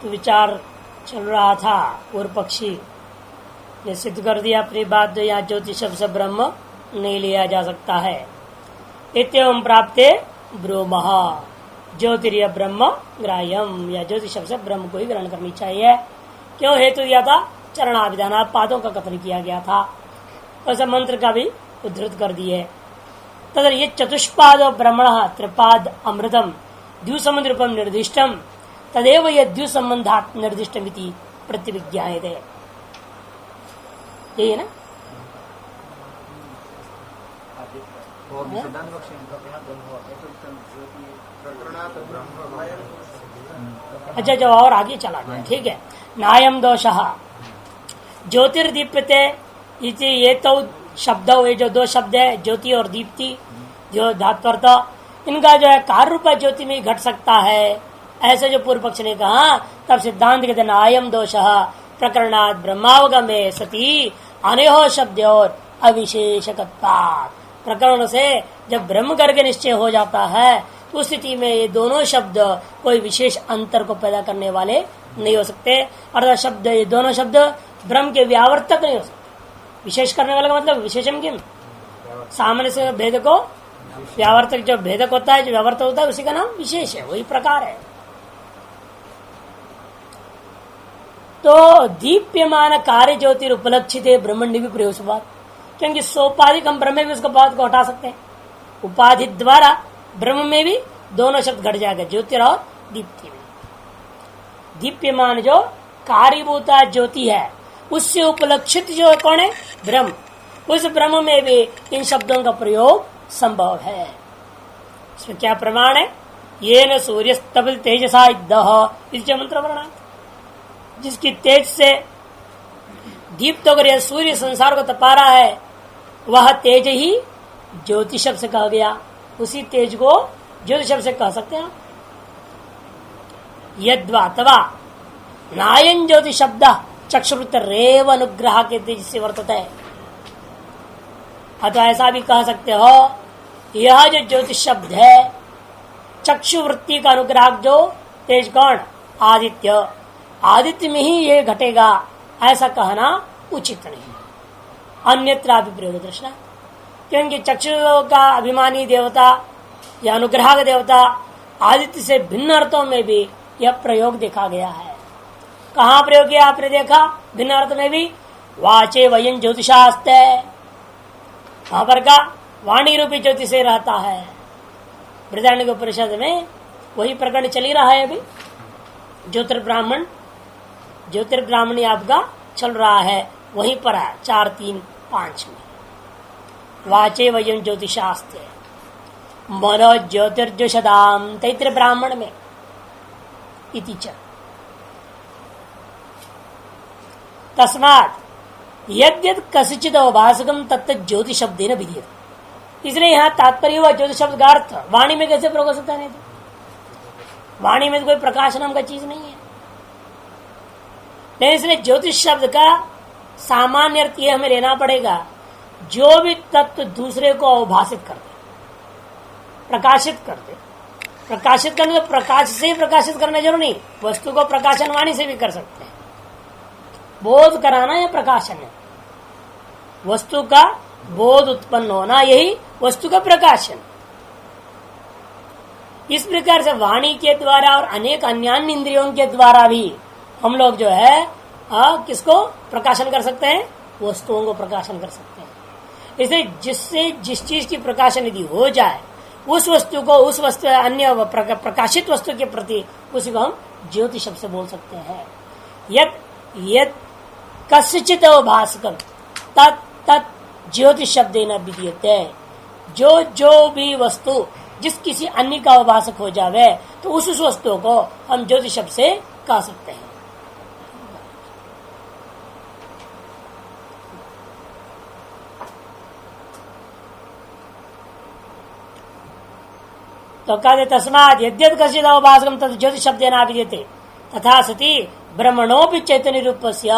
तो विचार चल रहा था पूर्व पक्षी ने सिद्ध कर दिया अपनी बात, जो यहाँ ज्योति शब्द से ब्रह्म नहीं लिया जा सकता है। इत्येवं प्राप्ते ब्रूमः ज्योतिर्य ब्रह्म ग्राह्यम, या ज्योति शब्द से ब्रह्म को ही ग्रहण करनी चाहिए। क्यों हेतु दिया था? चरणाभिधान पादों का कथन किया गया था, वैसे मंत्र का भी उद्धृत कर दिए। तदर ये चतुष्पाद ब्रह्मण त्रिपाद अमृतम द्युसंबंध रूपम निर्दिष्टम तदेव ये द्युसंबंधात् निर्दिष्टमिति प्रतिविज्ञायते। यही है ना? अच्छा, जब और आगे चला गया, ठीक है। नायम दोषः ज्योतिर्दीप्यते इति ये तो शब्द, ये जो दो शब्द है ज्योति और दीप्ति, जो धात्वर्थ, इनका जो है कार्य रूप ज्योति में घट सकता है, ऐसे जो पूर्व पक्ष ने कहा, तब सिद्धांत कहते नायम दोषः प्रकरणात् ब्रह्मावगमे सती अनेहो शब्द और अविशेषकत्वात्। प्रकरण से जब ब्रह्म करके निश्चय हो जाता है तो उस स्थिति में ये दोनों शब्द कोई विशेष अंतर को पैदा करने वाले नहीं हो सकते। अर्थात शब्द, ये दोनों शब्द ब्रह्म के व्यावर्तक नहीं हो सकते। विशेष करने वाला का मतलब विशेषम किम, सामान्य से भेद को व्यावर्तक, जो भेदक होता है, जो व्यावर्तक होता है, उसी का नाम विशेष है, वही प्रकार है। तो दीप्यमान कार्य ज्योतिर उपलक्षित ब्रह्मण्य भी प्रयोग, क्योंकि सोपाधिक हम ब्रह्म में भी उसको बात को हटा सकते हैं। उपाधि द्वारा ब्रह्म में भी दोनों शब्द घट जाएगा, ज्योतिर और दीप्ति में। दीप्यमान जो कार्यभूता ज्योति है, उससे उपलक्षित जो कौन है? ब्रह्म। उस ब्रह्म में भी इन शब्दों का प्रयोग संभव है। इसमें क्या प्रमाण है? ये न सूर्य तपित तेजसा इस मंत्र वर्णा, जिसकी तेज से दीप्त होकर सूर्य संसार को तपा रहा है, वह तेज ही ज्योति शब्द से कहा गया। उसी तेज को ज्योति शब्द से कह सकते हैं। यद्वा तवा नायन ज्योति शब्द चक्षुरुत रेव अनुग्रह के तेज से वर्तते है। अतः ऐसा भी कह सकते हो, यह जो ज्योतिष शब्द है, चक्षुवृत्ति का अनुग्रह जो तेज कौन? आदित्य। आदित्य में ही ये घटेगा, ऐसा कहना उचित नहीं। अन्यत्र भी प्रयोग दर्शना, क्योंकि चक्षु का अभिमानी देवता या अनुग्रह का देवता आदित्य से भिन्न अर्थों में भी यह प्रयोग देखा गया है। कहाँ प्रयोग किया आपने देखा? भिन्न अर्थ में भी। वाचे वयन ज्योतिषास्ते, वहां पर का वाणी रूपी ज्योति से रहता है। बृहदारण्यक उपनिषद में वही प्रकरण चल ही रहा है अभी। ज्योतिर्ब्राह्मणी आपका चल रहा है, वहीं पर है 4-3-5 में। वाचे वयम ज्योतिषास्ते मनो ज्योतिर्जुषदाम तैत्र ब्राह्मण में इति च। तस्मात् यद्यद कसिचित अवभाषकम तत्त ज्योति शब्देन विधीयते। इसलिए यहाँ तात्पर्य हुआ ज्योति शब्द का अर्थ वाणी में कैसे प्रयोग हो सकता है? वाणी में तो कोई प्रकाश नाम का चीज नहीं है। लेकिन इसलिए ज्योतिष शब्द का सामान्य अर्थ ये हमें लेना पड़ेगा, जो भी तत्व दूसरे को अवभाषित कर दे, प्रकाशित कर दे। प्रकाशित करने तो प्रकाश से ही प्रकाशित करना जरूरी नहीं, वस्तु को प्रकाशन वाणी से भी कर सकते हैं। बोध कराना या प्रकाशन है, वस्तु का बोध उत्पन्न होना, यही वस्तु का प्रकाशन। इस प्रकार से वाणी के द्वारा और अनेक अन्य इंद्रियों के द्वारा भी हम लोग जो है किसको प्रकाशन कर सकते हैं? वस्तुओं को प्रकाशन कर सकते हैं। इसलिए जिससे जिस चीज की प्रकाशन यदि हो जाए, उस वस्तु को, उस वस्तु अन्य प्रकाशित वस्तु के प्रति उसी को हम ज्योति शब्द से बोल सकते हैं। यद कस्यचित अवभाषकम तत् ज्योति शब्देन विधीयते। जो भी वस्तु जिस किसी अन्य का अवभाषक हो जावे, तो उस वस्तु को हम ज्योति शब्द से कह सकते हैं। तो कहते तस्मात् यद्यद कश्चित् अवभाषकम तत् ज्योति शब्देन विधीयते तथा सति ब्रह्मणोपि चैतन्य रूपस्य।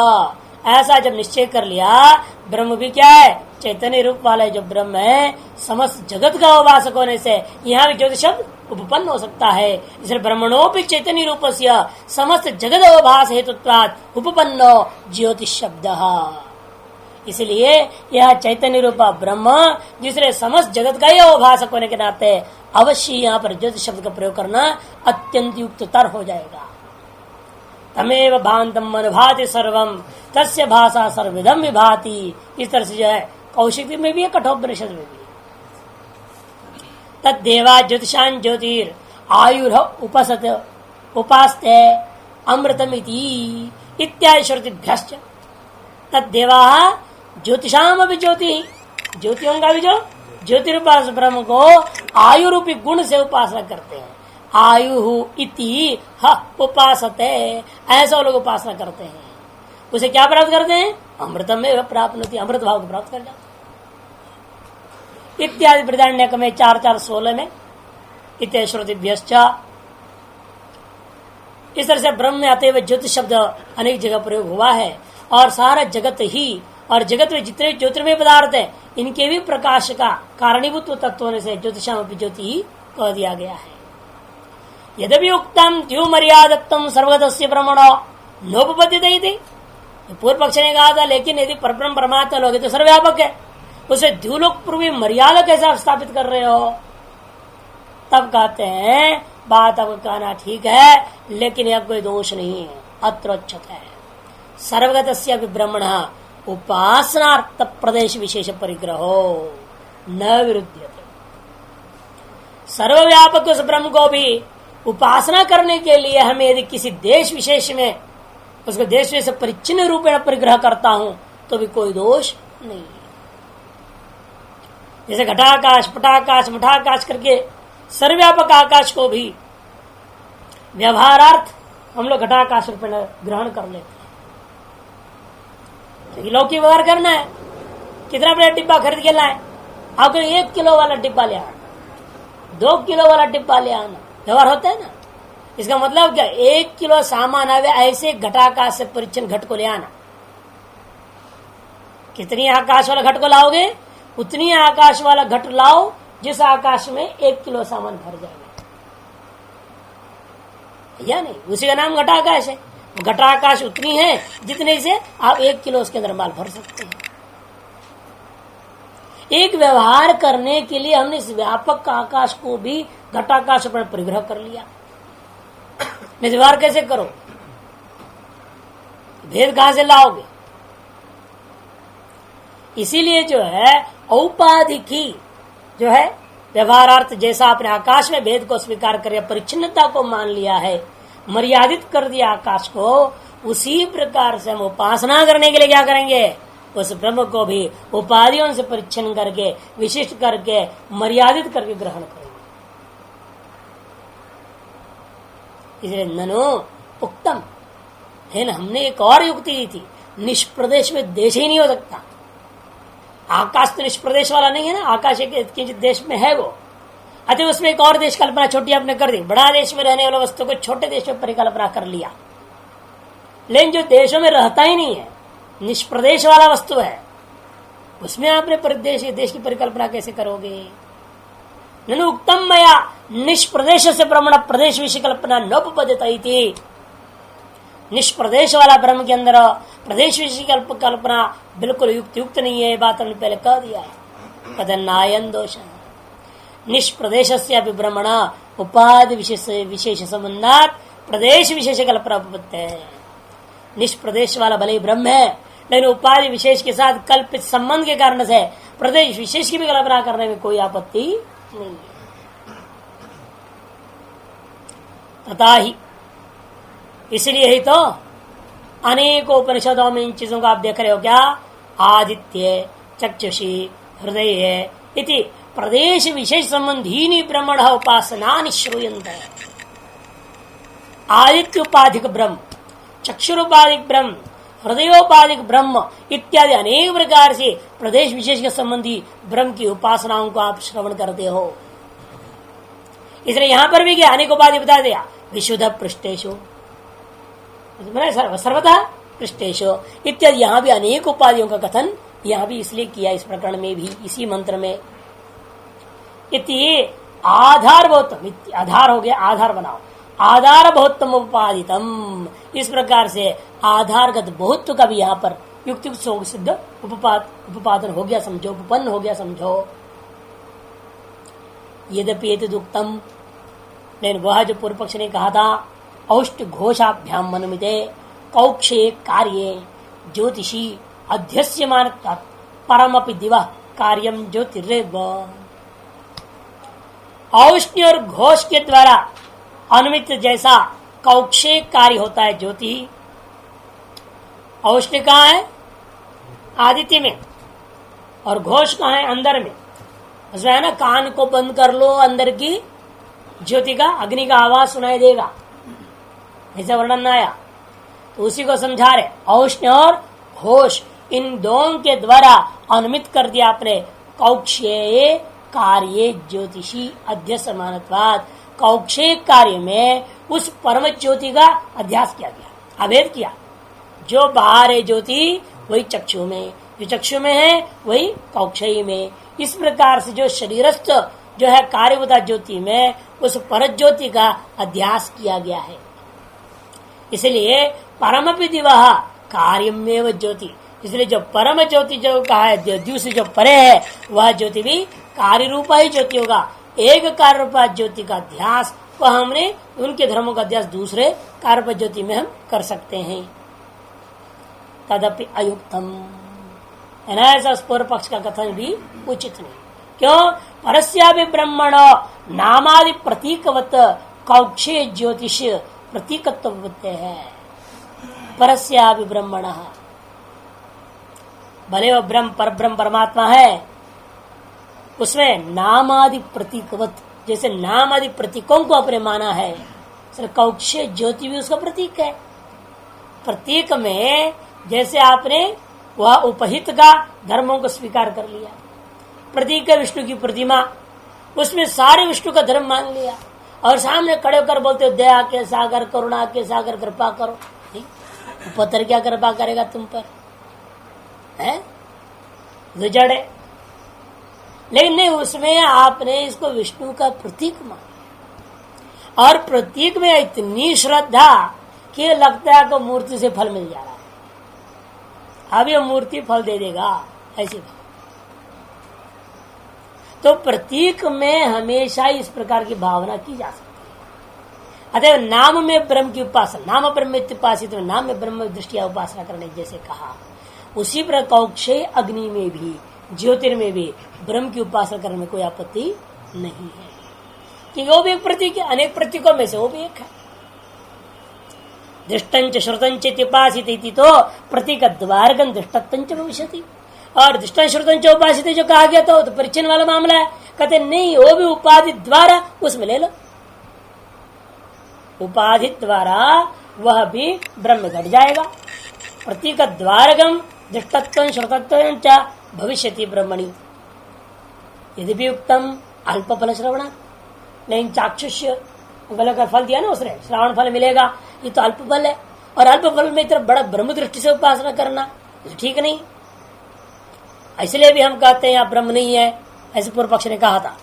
ऐसा जब निश्चय कर लिया, ब्रह्म भी क्या है? चैतन्य रूप वाला जो ब्रह्म है, समस्त जगत का अवभाषक होने से यहाँ भी ज्योति शब्द उपपन्न हो सकता है। इसलिए ब्रह्मणोपि चैतन्य रूप से समस्त जगत अवभास हेतुत्वात् उपपन्नो ज्योतिष शब्द। इसलिए यह चैतन्य रूप ब्रह्म जिसने समस्त जगत का ही अवभाषक होने के नाते अवश्य यहाँ पर ज्योतिष शब्द का प्रयोग करना अत्यंत युक्ततर हो जाएगा। तमेव भांतम अनुभाति सर्वम तस्य भाषा सर्वविधम विभाति। इस तरह से जो है कौशिक में भी है, कठोपनिषद में भी। तद्देवा ज्योतिषान ज्योतिर आयुर उपसत उपास्ते अमृतमिति इत्यादि श्रुतिभ्यश्च। तद्देवा ज्योतिषाम भी ज्योति, ज्योतियों का भी जो ज्योतिरुपास ब्रह्म को आयु रूपी गुण से उपासना करते हैं। आयु इति उपासते, ऐसा लोग उपासना करते हैं। उसे क्या प्राप्त करते हैं? अमृतम में प्राप्त होती, अमृत भाव को प्राप्त कर जाते इत्यादि बृहदारण्यक में 4:4-16 में इत्यादि श्रुतिभ्यश्च। इस तरह से ब्रह्म में अतएव ज्योतिष शब्द अनेक जगह प्रयोग हुआ है और सारा जगत ही और जगत में जितने ज्योतिर्मय पदार्थ है इनके भी प्रकाश का कारणीभूत तत्व होने से ज्योतिषामपि ज्योति ही कह दिया गया है। यद्यपि उक्तम द्यू मर्यादत्तम सर्वगतस्य ब्रह्मणो नोपपद्यते इति, पूर्व पक्ष ने कहा था लेकिन यदि परब्रह्म परमात्मा लोग तो सर्वव्यापक है, उसे द्यूलोक पूर्वी मर्यादा कैसे स्थापित कर रहे हो? तब कहते हैं बात अब कहना ठीक है लेकिन यह कोई दोष नहीं है, अत्रोच्चत है। सर्वगतस्य ब्रह्मणः उपासनार्थ प्रदेश विशेष परिग्रहो न विरुध्यते। सर्वव्यापक उस ब्रह्म को भी उपासना करने के लिए हमें यदि किसी देश विशेष में उसको देश विशेष परिचिन्न रूप में परिग्रह करता हूं तो भी कोई दोष नहीं है। जैसे घटाकाश पटाकाश मठाकाश करके सर्वव्यापक आकाश को भी व्यवहारार्थ हम लोग घटाकाश रूप में ग्रहण कर लेते हैं। तो लौकिक व्यवहार करना है, कितना बड़ा डिब्बा खरीद के लाए? आपको 1 किलो वाला डिब्बा ले आना, 2 किलो वाला डिब्बा ले आना, व्यवहार होता है ना। इसका मतलब क्या? 1 किलो सामान आवे ऐसे घटाकाश से परिचिन घट को ले आना। कितनी आकाश वाला घट को लाओगे उतनी आकाश वाला घट लाओ जिस आकाश में 1 किलो सामान भर जाएगा, या नहीं? उसी का नाम घटाकाश है। घटाकाश उतनी है जितने से आप 1 किलो उसके अंदर माल भर सकते हैं। एक व्यवहार करने के लिए हमने इस व्यापक आकाश को भी घटाकाश पर परिग्रह कर लिया। व्यवहार कैसे करो? भेद कहां से लाओगे? इसीलिए जो है औपाधिकी जो है व्यवहारार्थ, जैसा आपने आकाश में भेद को स्वीकार कर परिच्छिन्नता को मान लिया है, मर्यादित कर दिया आकाश को, उसी प्रकार से हम उपासना करने के लिए क्या करेंगे? उस ब्रह्म को भी उपाधियों से परिच्छिन्न करके विशिष्ट करके मर्यादित करके ग्रहण करेंगे। इसलिए ननु उक्तम है ना, हमने एक और युक्ति दी थी, निष्प्रदेश में देश ही नहीं हो सकता। आकाश तो निष्प्रदेश वाला नहीं है ना, आकाश एक किंचित देश में है वो। अतः उसमें एक और देश कल्पना छोटी आपने कर दी, बड़ा देश में रहने वाला वस्तु को छोटे देश में परिकल्पना कर लिया। लेकिन जो देशों में रहता ही नहीं है, निष्प्रदेश वाला वस्तु है, उसमें आपने देश की परिकल्पना कैसे करोगे? ननु उक्तम मया निष्प्रदेश से ब्रह्मण प्रदेश विषय कल्पना नोपपद्यते इति। निष्प्रदेश वाला ब्रह्म के अंदर प्रदेश विषय कल्पना बिल्कुल युक्त नहीं है, बात हमने पहले कह दिया है। कदनायन दोष निष्प्रदेश से ब्रह्मण उपाधि विशेष संबंधात प्रदेश विशेष कल्पना उपपत्ति है। निष्प्रदेश वाला भले ही ब्रह्म है लेकिन उपाधि विशेष के साथ कल्पित संबंध के कारण से प्रदेश विशेष की भी कल्पना करने में कोई आपत्ति नहीं है। तथा ही इसलिए ही तो अनेकों उपनिषदों में इन चीजों को आप देख रहे हो क्या? आदित्य चक्षुषी हृदय इति प्रदेश विशेष संबंधी ब्रह्मण उपासना श्रूयन्त। आदित्य उपाधिक ब्रह्म, चक्षुरुपाधिक ब्रह्म, हृदयोपाधिक ब्रह्म इत्यादि अनेक प्रकार से प्रदेश विशेष के संबंधी ब्रह्म की उपासनाओं को आप श्रवण करते हो। इसलिए यहां पर भी क्या अनेक उपाधि बता दिया, विशुद्ध पृष्ठेशु सर्वथा पृष्ठेशु इत्यादि, यहां भी अनेक उपाधियों का कथन यहां भी इसलिए किया इस प्रकरण में भी, इसी मंत्र में। इति आधार बहुत्तम, आधार हो गया, आधार बनाओ, आधार बहुत्तम उपादितम, इस प्रकार से आधारगत बहुत्व का भी यहाँ पर युक्त सिद्ध उपादन हो गया समझो, उपपन्न हो गया समझो। यद्यपि एतदुक्तम, लेकिन वह जो पूर्व पक्ष ने कहा था औष्ट घोषाभ्याम अनुमिते कौक्षे कार्ये ज्योतिषी अध्यस्यमान परमपि दिवा कार्यम ज्योतिर्व, औष्ण्य और घोष के द्वारा अनुमित जैसा कौक्षे कार्य होता है ज्योति। औष्ण्य कहाँ है? आदित्य में, और घोष कहाँ है? अंदर में। उसमें है ना, कान को बंद कर लो, अंदर की ज्योति का, अग्नि का आवाज सुनाई देगा, ऐसा वर्णन आया। तो उसी को समझा रहे, औष्ण्य और घोष इन दोनों के द्वारा अनुमित कर दिया आपने कौक्षे कार्य ज्योतिषी अध्यसमानत्वाद, कौक्षे कार्य में उस परम ज्योति का अध्यास किया गया, अभेद किया। जो बाहर है ज्योति वही चक्षु में, जो चक्षु में है वही कौक्षय में। इस प्रकार से जो शरीरस्थ जो है कार्यवता ज्योति में उस पर ज्योति का अध्यास किया गया है। इसलिए परमपि दिवः कार्यमेव ज्योति, इसलिए जो परम ज्योति जो कहा है, दूसरी जो परे है वह ज्योति भी कार्य रूपा ही ज्योति होगा। एक कार्य रूपा ज्योति का अध्यास को हमने उनके धर्मों का अध्यास दूसरे कार्य रूपा ज्योति में हम कर सकते हैं। तदपि अयुक्तम, है ना, ऐसा पूर्व पक्ष का कथन भी उचित नहीं। क्यों? परस्यापि ब्रह्मण नामादि प्रतीकवत कौक्षे ज्योतिष प्रतीकत्व है। परस्यापि ब्रह्मण, भले वो ब्रह्म परब्रह्म परमात्मा है, उसमें नामादि प्रतीकवत, जैसे नाम आदि प्रतीकों को अपने माना है, कौक्षे ज्योति भी उसका प्रतीक है। प्रतीक में जैसे आपने वह उपहित का धर्मों को स्वीकार कर लिया, प्रतीक है विष्णु की प्रतिमा, उसमें सारे विष्णु का धर्म मान लिया, और सामने खड़े होकर बोलते हो दया के सागर, करुणा के सागर, कृपा करो। पत्थर क्या कृपा करेगा तुम पर, है जड़ है। लेकिन नहीं, उसमें आपने इसको विष्णु का प्रतीक माना, और प्रतीक में इतनी श्रद्धा कि लगता है को मूर्ति से फल मिल जा रहा है, अब ये मूर्ति फल दे देगा, ऐसी बात। तो प्रतीक में हमेशा इस प्रकार की भावना की जा सकती है। अतः नाम में ब्रह्म की उपासना, नाम ब्रह्म उपासित, तो नाम में ब्रह्म दृष्टिया उपासना करने जैसे कहा, उसी प्रकार कौक्षय अग्नि में भी, ज्योतिर्में भी ब्रह्म की उपासना करने में कोई आपत्ति नहीं है, कि वो भी एक प्रतीक है, अनेक प्रतीकों में से वो भी एक है। दृष्टंच श्रुतंच उपासित तो प्रतीक द्वारकं दृष्टत्वंच भविष्यति, और दृष्टं श्रुतंच उपासित जो कहा गया तो परिचन्न वाला मामला है। कहते नहीं, वो भी उपाधि द्वारा उसमें ले लो, उपाधि द्वारा वह भी ब्रह्म घट जाएगा। प्रतीक द्वारकं दृष्टत्वं श्रुतत्वंच भविष्यति ब्रह्मणि, यदि भी उत्तम अल्प फल श्रवण, लेकिन चाक्षुष्य का फल दिया ना उसने, श्रावण फल मिलेगा, ये तो अल्प फल है, और अल्प फल में इतना बड़ा ब्रह्म दृष्टि से उपासना करना ठीक नहीं। इसलिए भी हम कहते हैं यहाँ ब्रह्म नहीं है, ऐसे पूर्व पक्ष ने कहा था,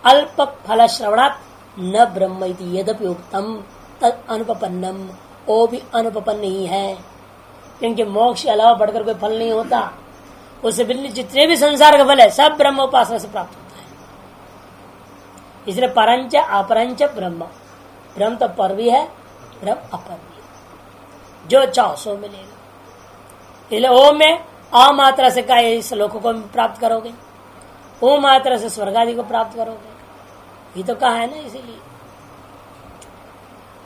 अल्प फल श्रवणात् न ब्रह्म इति यद्यपि उक्तम तद अनुपपन्नम, वो भी अनुपपन्न ही है, क्योंकि मोक्ष के अलावा बढ़कर कोई फल नहीं होता। उससे बिल्कुल जितने भी संसार का फल है सब ब्रह्म उपासना से प्राप्त होता है। इसलिए परंच अपरंच ब्रह्म, ब्रह्म तो पर भी है, ब्रह्म अपर भी है, जो चाहो सो मिलेगा। इसलिए ओम में अ मात्रा से का इस लोक को प्राप्त करोगे, ओ मात्रा से स्वर्ग आदि को प्राप्त करोगे, ये तो कहा है ना।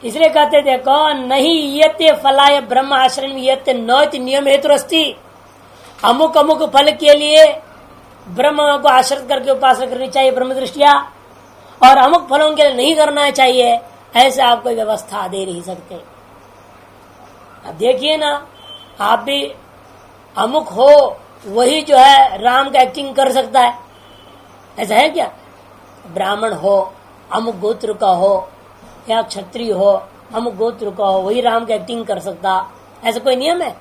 इसलिए कहते देखो, नहीं यते फलाय ब्रह्म आश्रम यते नौति नियम हेतु अस्ति, अमुक अमुक फल के लिए ब्रह्म को आश्रित करके उपासना करनी चाहिए ब्रह्म दृष्टिया, और अमुक फलों के लिए नहीं करना चाहिए, ऐसे आप कोई व्यवस्था दे नहीं सकते। अब देखिए ना, आप भी अमुक हो वही जो है राम का एक्टिंग कर सकता है, ऐसा है क्या? ब्राह्मण हो, अमुक गोत्र का हो, या क्षत्रिय हो, अमुक गोत्र का हो, वही राम का एक्टिंग कर सकता, ऐसा कोई नियम है?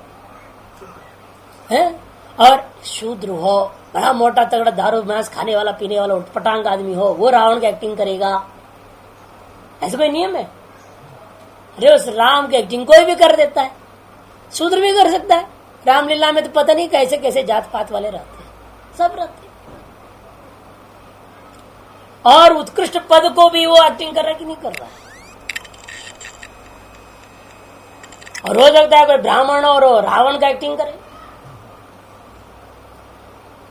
और शूद्र हो, बड़ा मोटा तगड़ा दारू मांस खाने वाला पीने वाला उठपटांग आदमी हो वो रावण की एक्टिंग करेगा, ऐसा कोई नियम है? अरे उस राम की एक्टिंग कोई भी कर देता है, शूद्र भी कर सकता है। रामलीला में तो पता नहीं कैसे कैसे जात पात वाले रहते हैं, सब रहते हैं। और उत्कृष्ट पद को भी वो एक्टिंग कर रहा है कि नहीं कर रहा है। और हो सकता है कोई ब्राह्मण और रावण का एक्टिंग करे।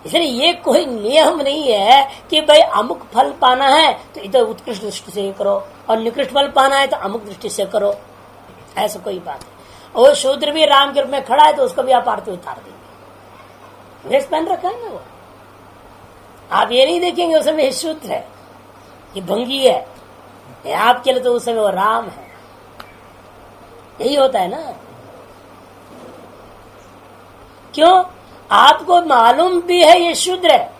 इसलिए ये कोई नियम नहीं है कि भाई अमुक फल पाना है तो इधर उत्कृष्ट दृष्टि से करो और निकृष्ट फल पाना है तो अमुक दृष्टि से करो, ऐसा कोई बात है। और शूद्र भी राम के रूप में खड़ा है तो उसको भी आप आरती उतार देंगे, वेश पहन रखा है ना वो। आप ये नहीं देखेंगे उस समय शूद्र है, ये भंगी है, ये आपके लिए तो उस समय वो राम है। यही होता है ना। क्यों? आपको मालूम भी है ये शूद्र है,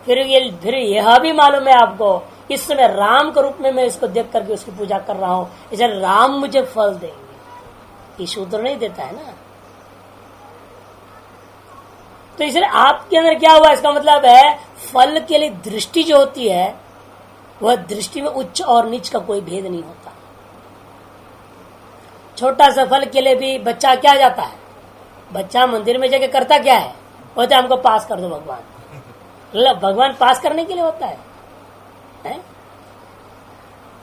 फिर यह भी मालूम है आपको इस समय राम के रूप में मैं इसको देख करके उसकी पूजा कर रहा हूं, इसे राम मुझे फल देंगे। ये शूद्र नहीं देता है ना। तो इसलिए आपके अंदर क्या हुआ, इसका मतलब है फल के लिए दृष्टि जो होती है वह दृष्टि में उच्च और नीच का कोई भेद नहीं होता। छोटा सा फल के लिए भी बच्चा क्या जाता है, बच्चा मंदिर में जाके करता क्या है, बोलते हमको पास कर दो भगवान। भगवान पास करने के लिए होता है?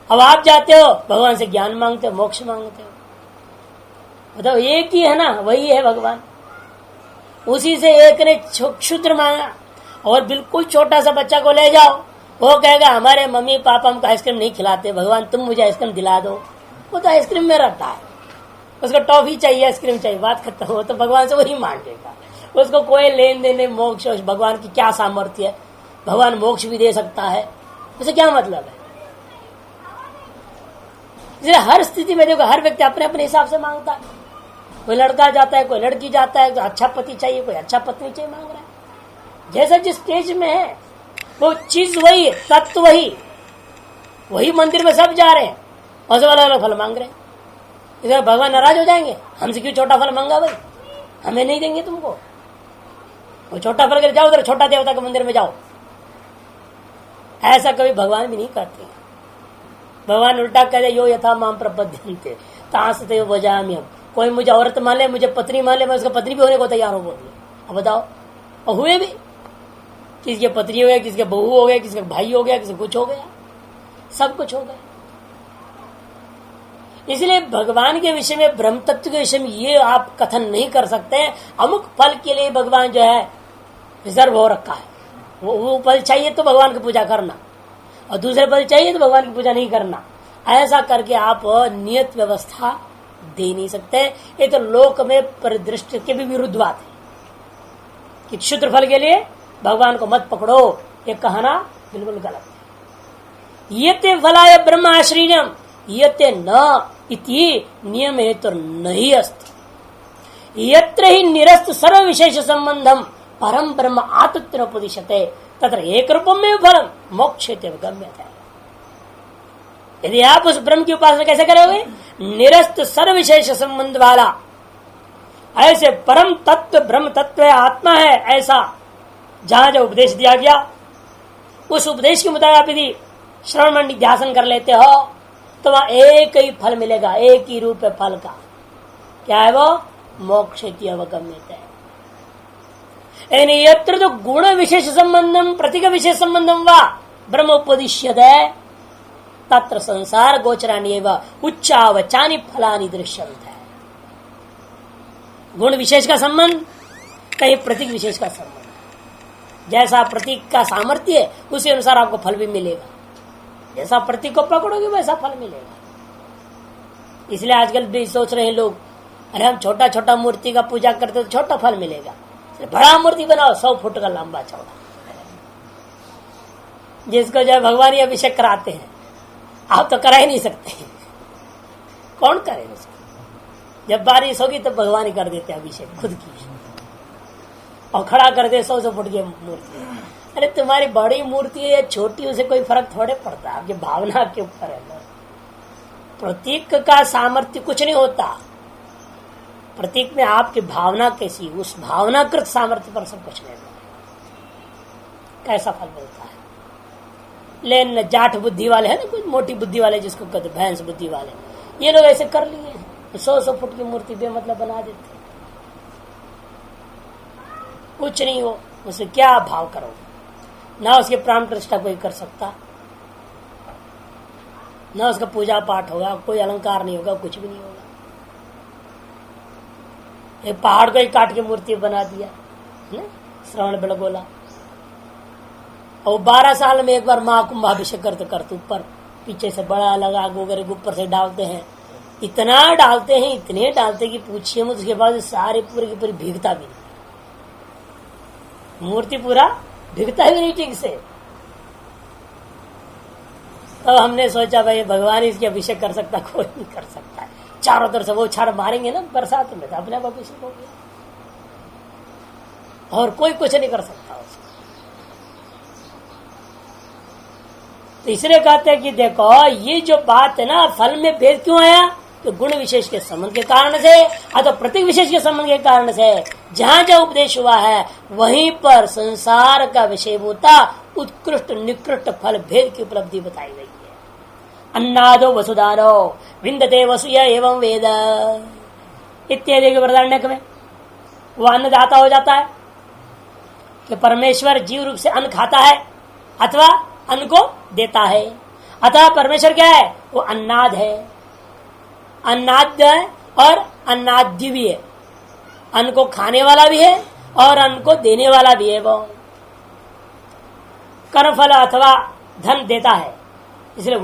अब आप जाते हो भगवान से ज्ञान मांगते हो, मोक्ष मांगते हो, बताओ एक ही है ना, वही है भगवान। उसी से एक ने क्षुद्र मांगा और बिल्कुल छोटा सा बच्चा को ले जाओ, वो कहेगा हमारे मम्मी पापा हमको आइसक्रीम नहीं खिलाते, भगवान तुम मुझे आइसक्रीम दिला दो। वो तो आइसक्रीम में रहता है, उसको टॉफी चाहिए, आइसक्रीम चाहिए, बात खत्म हो। तो भगवान से वही मांगेगा, उसको कोई लेन देन मोक्ष। भगवान की क्या सामर्थ्य है, भगवान मोक्ष भी दे सकता है, उसे क्या मतलब है? इसलिए हर स्थिति में देखो हर व्यक्ति अपने अपने हिसाब से मांगता है। कोई लड़का जाता है, कोई लड़की जाता है, कोई अच्छा पति चाहिए, कोई अच्छा पत्नी चाहिए, मांग रहा है। जैसा जिस स्टेज में है वो चीज वही, तत्व वही मंदिर में सब जा रहे हैं और सब अलग अलग फल मांग रहे हैं। इधर भगवान नाराज हो जाएंगे, हमसे क्यों छोटा फल मांगा भाई, हमें नहीं देंगे तुमको। वो छोटा फल कर जाओ, उधर छोटा देवता के मंदिर में जाओ। ऐसा कभी भगवान भी नहीं करते। भगवान उल्टा करे, यो यथा माम प्रपद्यन्ते तांसते वजाम्यहम्। कोई मुझे औरत मान ले, मुझे पत्नी मान ले, मैं उसका पत्नी भी होने को तैयार हो बोल। अब बताओ, और हुए भी, किसी के पत्नी हो गया, किसी के बहू हो गया, किसी का भाई हो गया, किसी कुछ हो गया, सब कुछ हो गया। इसलिए भगवान के विषय में, ब्रह्म तत्व के विषय में ये आप कथन नहीं कर सकते। अमुक फल के लिए भगवान जो है रिजर्व हो रखा है, वो फल चाहिए तो भगवान की पूजा करना, और दूसरे फल चाहिए तो भगवान की पूजा नहीं करना। ऐसा करके आप नियत व्यवस्था दे नहीं सकते। ये तो लोक में परिदृष्टि के भी विरुद्ध बात है कि क्षुद्र फल के लिए भगवान को मत पकड़ो, ये कहना बिल्कुल गलत है। यते फलाय ब्रह्माश्रयम् यते न इति नियम है तो नहीं अस्ति। यत्र ही निरस्त सर्व विशेष संबंधम परम ब्रह्म आत्मत्व उपदिशते तत्र एक रूपम में फलम मोक्षेते गम्यते। यदि आप उस ब्रह्म की उपासना कैसे करोगे, निरस्त सर्व विशेष संबंध वाला, ऐसे परम तत्व ब्रह्म तत्व है, आत्मा है, ऐसा जहां जो उपदेश दिया गया उस उपदेश के मुताबिक आप यदि श्रवण मंडी ध्यान कर लेते हो तो वहां एक ही फल मिलेगा, एक ही रूप है फल का। क्या है वो? मोक्षेति अवगम्यते। यत्र तो गुण विशेष संबंधम प्रतीक विशेष संबंधम वा ब्रह्मोपदिश्यते तत्र संसार गोचरानि एवं उच्चावचानि फलानि दृश्यन्ते। गुण विशेष का संबंध, कहीं प्रतीक विशेष का संबंध। जैसा प्रतीक का सामर्थ्य है उसी अनुसार आपको फल भी मिलेगा, जैसा प्रतीक को पकड़ोगे वैसा फल मिलेगा। इसलिए आजकल भी सोच रहे हैं लोग, अरे हम छोटा छोटा मूर्ति का पूजा करते तो छोटा फल मिलेगा, बड़ा मूर्ति बनाओ 100 फुट का लंबा चौड़ा, जिसको जो भगवान ही अभिषेक कराते हैं। आप तो करा ही नहीं सकते, कौन करे उसको? जब बारिश होगी तब भगवान ही कर देते अभिषेक खुद की, और खड़ा कर दे 100 फुट की मूर्ति। अरे तुम्हारी बड़ी मूर्ति है या छोटी, उसे कोई फर्क थोड़े पड़ता है, आपकी भावना के ऊपर है ना। प्रतीक का सामर्थ्य कुछ नहीं होता, प्रतीक में आपकी भावना कैसी, उस भावनाकृत सामर्थ्य पर सब कुछ नहीं होता। कैसा फल मिलता है। लेकिन जाट बुद्धि वाले हैं ना, कुछ मोटी बुद्धि वाले जिसको कहते भैंस बुद्धि वाले, ये लोग ऐसे कर लिए हैं, 100 फुट की मूर्ति बेमतलब बना देते, कुछ नहीं हो, उसे क्या भाव करो, ना उसके प्राण प्रतिष्ठा कोई कर सकता, ना उसका पूजा पाठ होगा, कोई अलंकार नहीं होगा, कुछ भी नहीं होगा। एक पहाड़ को ही काट के मूर्ति बना दिया श्रवण बेलगोला, और 12 साल में एक बार महाकुंभाभिषेक करते ऊपर पीछे से बड़ा लगा गोबर ऊपर से डालते हैं, इतना डालते हैं, इतने डालते कि पूछिए मत, उसके बाद सारे पूरे की पूरी भीगता भी नहीं, मूर्ति पूरा भीगता ही नहीं ठीक से। तो हमने सोचा भाई भगवान इसकी अभिषेक कर सकता, कोई नहीं कर सकता है, चारों तरफ से वो छाड़ मारेंगे ना बरसात में, तो अपने आप अभिषेक हो गया, और कोई कुछ नहीं कर सकता उसको। तो इसलिए कहते हैं कि देखो ये जो बात है ना, फल में भेद क्यों आया, तो गुण विशेष के संबंध के कारण से, अथवा प्रतीक विशेष के संबंध के कारण से। जहां जहां उपदेश हुआ है वहीं पर संसार का विषयभूता उत्कृष्ट निकृष्ट फल भेद की उपलब्धि बताई गई है। अन्नादो वसुदानो विंदते वसुय एवं वेद इत्यादि के वृदारण्यक में वो अन्नदाता हो जाता है कि परमेश्वर जीव रूप से अन्न खाता है अथवा अन्न को देता है, अतः परमेश्वर क्या है, वो अन्नाद है, अन्नाद्य है और अन्नाद्य भी है, अन्न को खाने वाला भी है और अन्न को देने वाला भी है। वो कर्मफल अथवा धन देता है, इसलिए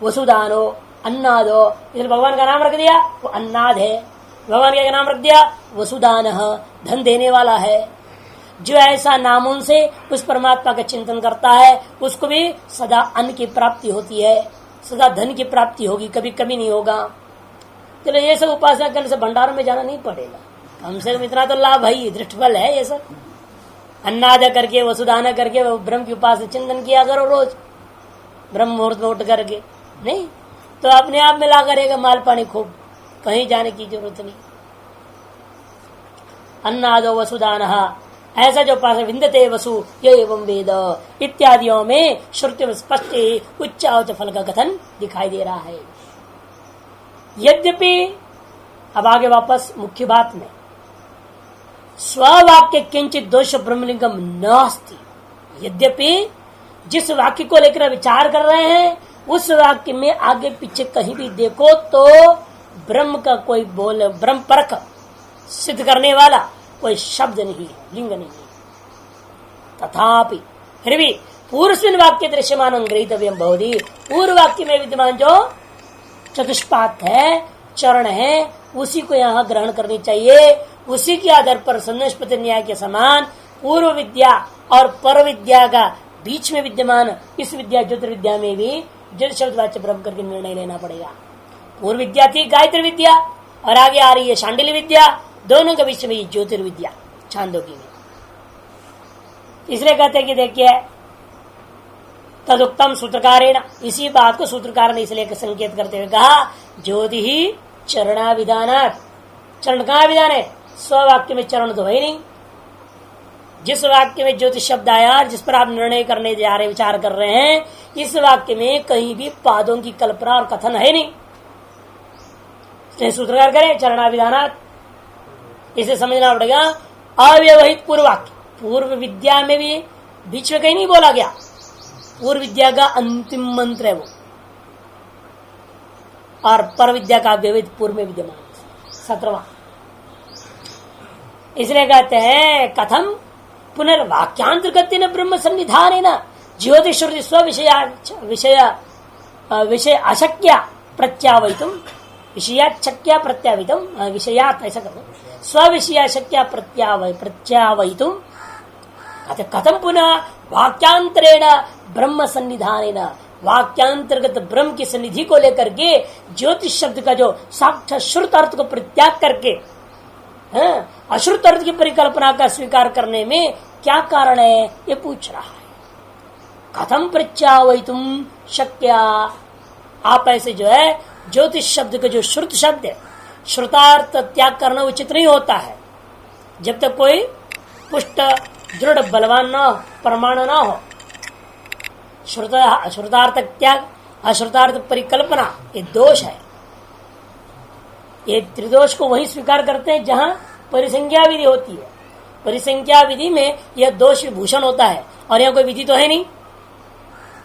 वसुदानो अन्नादो, इसलिए भगवान का नाम रख दिया वो अन्नाद है, भगवान का नाम रख दिया वसुदान, धन देने वाला है। जो ऐसा नामों से उस परमात्मा का चिंतन करता है उसको भी सदा अन्न की प्राप्ति होती है, सदा धन की प्राप्ति होगी, कभी कभी नहीं होगा। चलो ये सब उपासना करने से भंडारों में जाना नहीं पड़ेगा, कम से कम इतना तो लाभ है, दृष्टफल है ये सब। अन्नाद करके वसुदान करके ब्रह्म की उपासना चिंतन किया करो रोज, ब्रह्म मुहूर्त में उठ करके, नहीं तो अपने आप में ला करेगा माल पानी खूब, कहीं जाने की जरूरत नहीं। अन्नादो वसुदान, ऐसा जो उपासना विंदते वसु ये एवं वेद इत्यादियों में श्रुति में स्पष्ट उच्च फल का कथन दिखाई दे रहा है। यद्यपि अब आगे वापस मुख्य बात में, स्ववाक्य किंचित दोष ब्रह्मलिंगम नास्ति, यद्यपि जिस वाक्य को लेकर विचार कर रहे हैं उस वाक्य में आगे पीछे कहीं भी देखो तो ब्रह्म का कोई बोल, ब्रह्म परख सिद्ध करने वाला कोई शब्द नहीं है, लिंग नहीं है। तथापि फिर भी पूर्वस्मिन् वाक्य दृश्यमान ग्रहीतव्यम भवति, पूर्व वाक्य में विद्यमान जो चतुष्पाद है, चरण है, उसी को यहाँ ग्रहण करनी चाहिए। उसी के आधार पर संन्यासपति न्याय के समान पूर्व विद्या और पर विद्या का बीच में विद्यमान इस विद्या ज्योतिर्विद्या में भी जल शब्द वाच्य ब्रह्म करके निर्णय लेना पड़ेगा। पूर्व विद्या थी गायत्री विद्या और आगे आ रही है शांडिल्य विद्या, दोनों के बीच में ज्योतिर्विद्या छांदोग्य में। इसलिए कहते हैं कि देखिए तदुक्तम सूत्रकारेण, इसी बात को सूत्रकार ने इसलिए संकेत करते हुए कहा ज्योति ही चरणाविधानात्, चरण का विधान है, स्ववाक्य में चरण तो है नहीं। जिस वाक्य में ज्योतिष शब्द आया जिस पर आप निर्णय करने जा रहे विचार कर रहे हैं, इस वाक्य में कहीं भी पादों की कल्पना और कथन है नहीं। सूत्रकार करें चरणाविधानात्, इसे समझना पड़ेगा अव्यवहित पूर्व वाक्य, पूर्व विद्या में भी बीच में कहीं नहीं बोला गया, पूर्व विद्या का अंतिम मंत्र है वो, और पर विद्या का व्यवहित पूर्व में विद्यमान 17वां। इसलिए कहते हैं कथम पुनर्वाक्यांतर्गत न ब्रह्म सन्निधान न ज्योतिष श्रुति स्व विषय अशक्या प्रत्यावयितुम, विषयाशक्या प्रत्यावयितुम, विषयात ऐसा करो, स्व विषयाशक्या प्रत्यावयितुम कथम पुनः वाक्यांतरेण ब्रह्म सन्निधान, वाक्यांतर्गत ब्रह्म की सन्निधि को लेकर के ज्योतिष शब्द का जो साक्षात श्रुत अर्थ को परित्याग करके अश्रुत अर्थ की परिकल्पना का स्वीकार करने में क्या कारण है, ये पूछ रहा है। कथम प्रत्यावयितुम शक्या, आप ऐसे जो है ज्योतिष शब्द का जो श्रुत शब्द है, श्रुतार्थ त्याग करना उचित नहीं होता है जब तक कोई पुष्ट दृढ़ बलवान न प्रमाण न हो, श्रुतार्थ त्याग, अश्रुतार्थ परिकल्पना, ये दोष है। ये त्रिदोष को वही स्वीकार करते हैं जहां परिसंख्या विधि होती है। परिसंख्या विधि में यह दोष विभूषण होता है, और यहाँ कोई विधि तो है नहीं,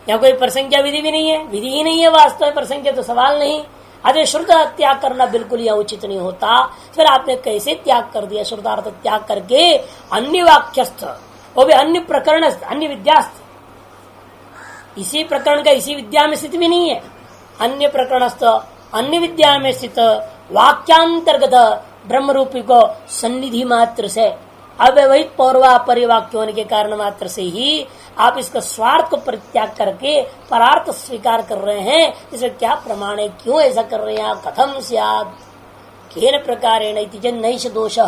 यहाँ कोई परिसंख्या विधि भी नहीं है, विधि ही नहीं है वास्तव में, परिसंख्या तो सवाल नहीं। अरे श्रुत त्याग करना बिल्कुल यह उचित नहीं होता। फिर आपने कैसे त्याग कर दिया? श्रुतार्थ त्याग करके अन्य वाक्यस्थ, वो भी अन्य प्रकरण, अन्य विद्यास्थ, इसी प्रकरण का इसी विद्या में स्थित भी नहीं है, अन्य प्रकरणस्थ अन्य विद्या में स्थित वाक्यांतर्गत ब्रह्म रूपी को सन्निधि मात्र से अव्यवहित पौर्वापरि वाक्य होने के कारण मात्र से ही आप इसका स्वार्थ को परित्याग करके परार्थ स्वीकार कर रहे हैं। इसमें क्या प्रमाण है? क्यों ऐसा कर रहे हैं? कथम स्यात् केन प्रकारेण इति नैष दोष।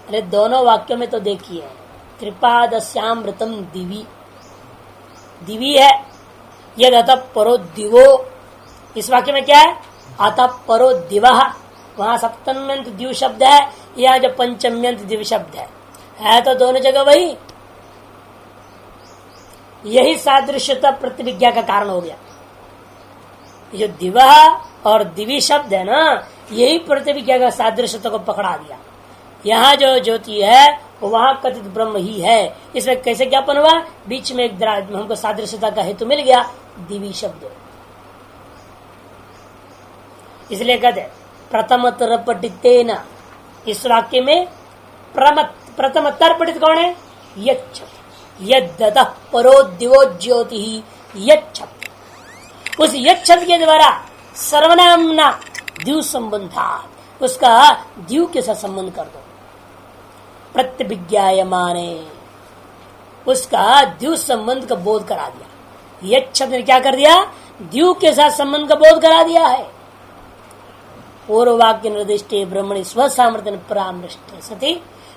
अरे दोनों वाक्यों में तो देखिए, त्रिपादस्यामृतम दिवी, दिवी है, यद अतः परो दिवो। इस वाक्य में क्या है? अतः परो दिवः, वहां सप्तम्यंत द्यू शब्द है, यहाँ जो पंचम्यंत दिव शब्द है तो दोनों जगह वही। यही सादृश्यता प्रतिविज्ञा का कारण हो गया। जो दिवः और दिवी शब्द है ना, यही प्रतिविज्ञा का सादृश्यता को पकड़ा दिया। यहाँ जो ज्योति है वो वहां कथित ब्रह्म ही है। इसमें कैसे ज्ञापन हुआ? बीच में एक हमको सादृश्यता का हेतु मिल गया, दिवी शब्द। इसलिए कहते प्रथमतर पठितेन, इस वाक्य में प्रथमतर पठित कौन है? यच्छ, यद्दतः परो दिवो ज्योति यच्छ। उस यच्छ के द्वारा सर्वनामना द्यू संबंधा, उसका द्यू के साथ संबंध कर दो। प्रत्यभिज्ञायमाने, उसका द्यू संबंध का बोध करा दिया। यच्छ ने क्या कर दिया? द्यू के साथ संबंध का बोध करा दिया है। पूर्व वाक्य निर्दिष्टे ब्रह्मणि स्व सामर्थ्य परामृष्टे सती,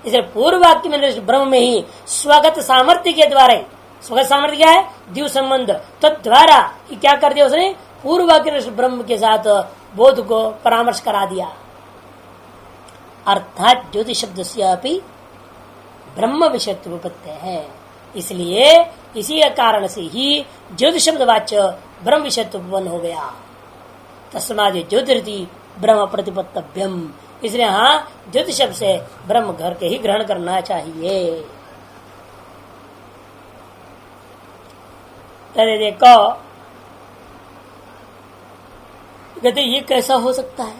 इसे पूर्व वाक्य में निर्दिष्ट ब्रह्म में ही स्वगत सामर्थ्य के द्वारा, स्वगत सामर्थ्य क्या है? द्यू संबंध, तो द्वारा ही क्या कर दिया उसने? पूर्व वाक्य निर्दिष्ट ब्रह्म के साथ बोध को परामर्श करा दिया। अर्थात ज्योति शब्द से अपनी ब्रह्म विषयत्व उपत्य है। इसलिए इसी कारण से ही ज्योति शब्द वाच्य ब्रह्म विषयत्व उत्पन्न हो गया। तस्माद ज्योतिरिति ब्रह्म प्रतिपत्तव्यम, इसलिए हाँ ज्योति शब्द से ब्रह्म घर के ही ग्रहण करना चाहिए। अरे देखो, कहते ये कैसा हो सकता है?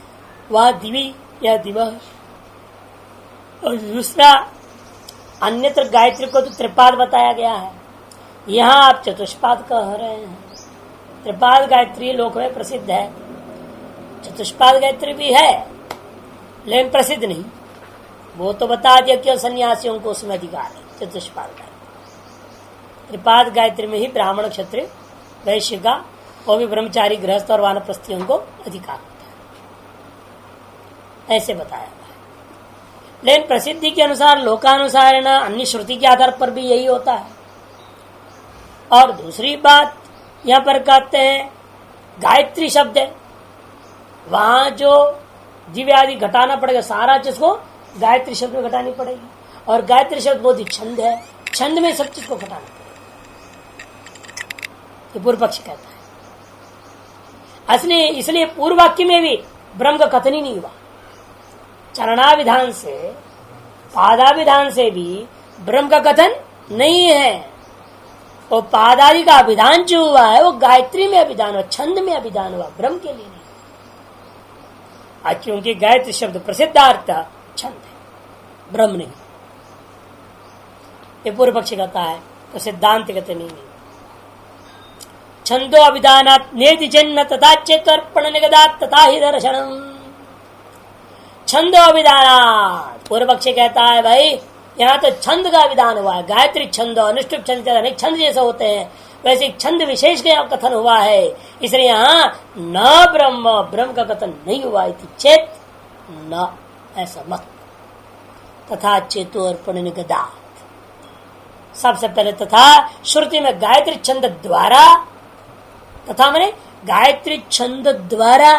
वह दिवी या दिवा, और दूसरा अन्यत्र गायत्री को तो त्रिपाद बताया गया है, यहाँ आप चतुष्पाद कह रहे हैं। त्रिपाद गायत्री लोक में प्रसिद्ध है, चतुष्पाद गायत्री भी है लेकिन प्रसिद्ध नहीं। वो तो बता दिया कि सन्यासियों को उसमें अधिकार है। चतुष्पाद गायत्री, त्रिपाद गायत्री में ही ब्राह्मण क्षत्रिय वैश्य का, वो भी ब्रह्मचारी गृहस्थ और वानप्रस्थियों को अधिकार होता है, ऐसे बताया। लेकिन प्रसिद्धि के अनुसार, लोकानुसार, अन्य श्रुति के आधार पर भी यही होता है। और दूसरी बात यहाँ पर कहते हैं गायत्री शब्द है, वहां जो दिव्य आदि घटाना पड़ेगा, सारा चीज को गायत्री शब्द में घटानी पड़ेगी। और गायत्री शब्द बहुत ही छंद है, छंद में सब चीज को घटाना पड़ेगा, ये पूर्व पक्ष कहता है। इसलिए पूर्व वाक्य में भी ब्रह्म का कथन ही नहीं हुआ। चरणाविधान से, पादाविधान से भी ब्रह्म का कथन नहीं है। वो पादादि का अभिधान जो हुआ है वो गायत्री में अभिधान हुआ, छंद में अभिधान हुआ, ब्रह्म के लिए नहीं। क्योंकि गायत्री शब्द प्रसिद्धार्थ छंद है, ब्रह्म नहीं। ये पूर्व पक्षी कहता है, तो सिद्धांत कहते नहीं। छंदो अभिधानात् नेति जन्म तथा चेतर्पण निगदात् तथा ही दर्शनम। छंदो अभिधानात्, पूर्व पक्षी कहता है भाई यहाँ तो छंद का विधान हुआ है। गायत्री छंद, अनुष्टुप छंद, अनेक छंद जैसे होते हैं, वैसे छंद विशेष का कथन हुआ है। इसलिए यहाँ न ब्रह्म का कथन नहीं हुआ। चेत न, ऐसा मत। तथा चेतो अर्पण निगदात्, सबसे पहले तथा श्रुति में गायत्री छंद द्वारा, तथा मैंने गायत्री छंद द्वारा,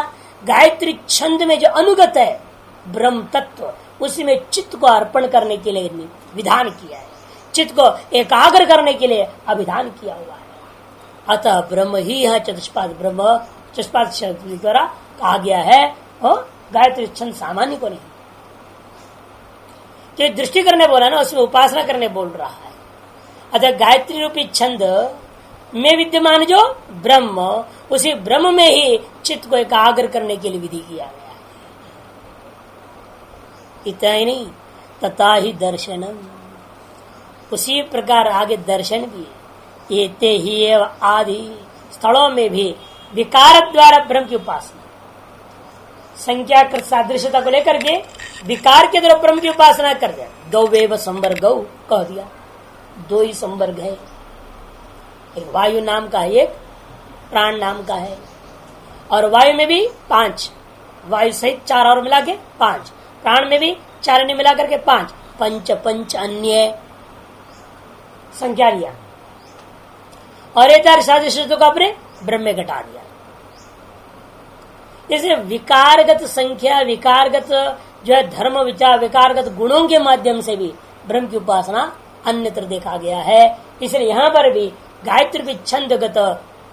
गायत्री छंद में जो अनुगत है ब्रह्म तत्व, उसी में चित्त को अर्पण करने के लिए विधान किया है। चित्त को एकाग्र करने के लिए अभिधान किया हुआ है। अतः ब्रह्म ही है चतुष्पाद ब्रह्म, चतुष्पाद शब्द द्वारा कहा गया है और गायत्री छंद सामान्य को नहीं। जो दृष्टि करने बोला ना उसमें उपासना करने बोल रहा है। अतः गायत्री रूपी छंद में विद्यमान जो ब्रह्म, उसी ब्रह्म में ही चित्त को एकाग्र करने के लिए विधि किया गया है। इतना ही नहीं, तथा ही दर्शनम, उसी प्रकार आगे दर्शन भी ये ते ही एवं आदि स्थलों में भी विकार द्वारा ब्रह्म की उपासना, संख्याकृत सादृश्यता को लेकर के विकार के द्वारा ब्रह्म की उपासना कर दिया। गौवेव संवर्ग गौ कह दिया, दो ही संवर्ग है, एक वायु नाम का है, एक प्राण नाम का है। और वायु में भी 5, वायु सहित 4 और मिला के 5, प्राण में भी 4 अन्य मिला करके 5, पंच पंच अन्य संख्या लिया और ये 4 सादृश्यता को अपने ब्रह्म में घटा दिया। जैसे विकारगत संख्या, विकारगत जो है धर्म विचार, विकारगत गुणों के माध्यम से भी ब्रह्म की उपासना अन्यत्र देखा गया है। इसलिए यहाँ पर भी गायत्री छंदगत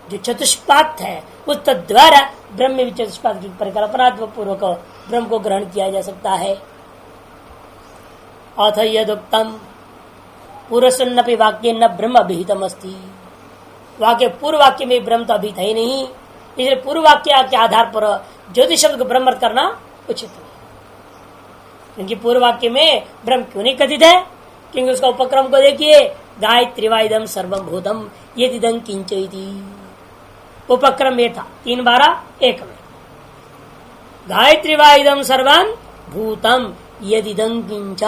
जो चतुष्पाद है उस द्वारा ब्रह्म में भी चतुष्पाद की परिकल्पना पूर्वक ब्रह्म को ग्रहण किया जा सकता है। अथ यदुक्तम पूर्वसन्नपि वाक्य न ब्रह्म अभिहितम अस्ति, वाक्य पूर्व वाक्य में ब्रह्म तो अभिहित है नहीं, इसलिए पूर्व वाक्य के आधार पर ज्योतिष शब्द को ब्रह्म करना उचित नहीं। क्योंकि पूर्व वाक्य में ब्रह्म क्यों नहीं कथित है? क्योंकि उसका उपक्रम को देखिए, गायत्री वाइदम सर्वम भूतम यदिदं किंच इति। उपक्रम में था 3 12 1 में, गायत्री वाइदम सर्वम भूतम यदिदं किंच।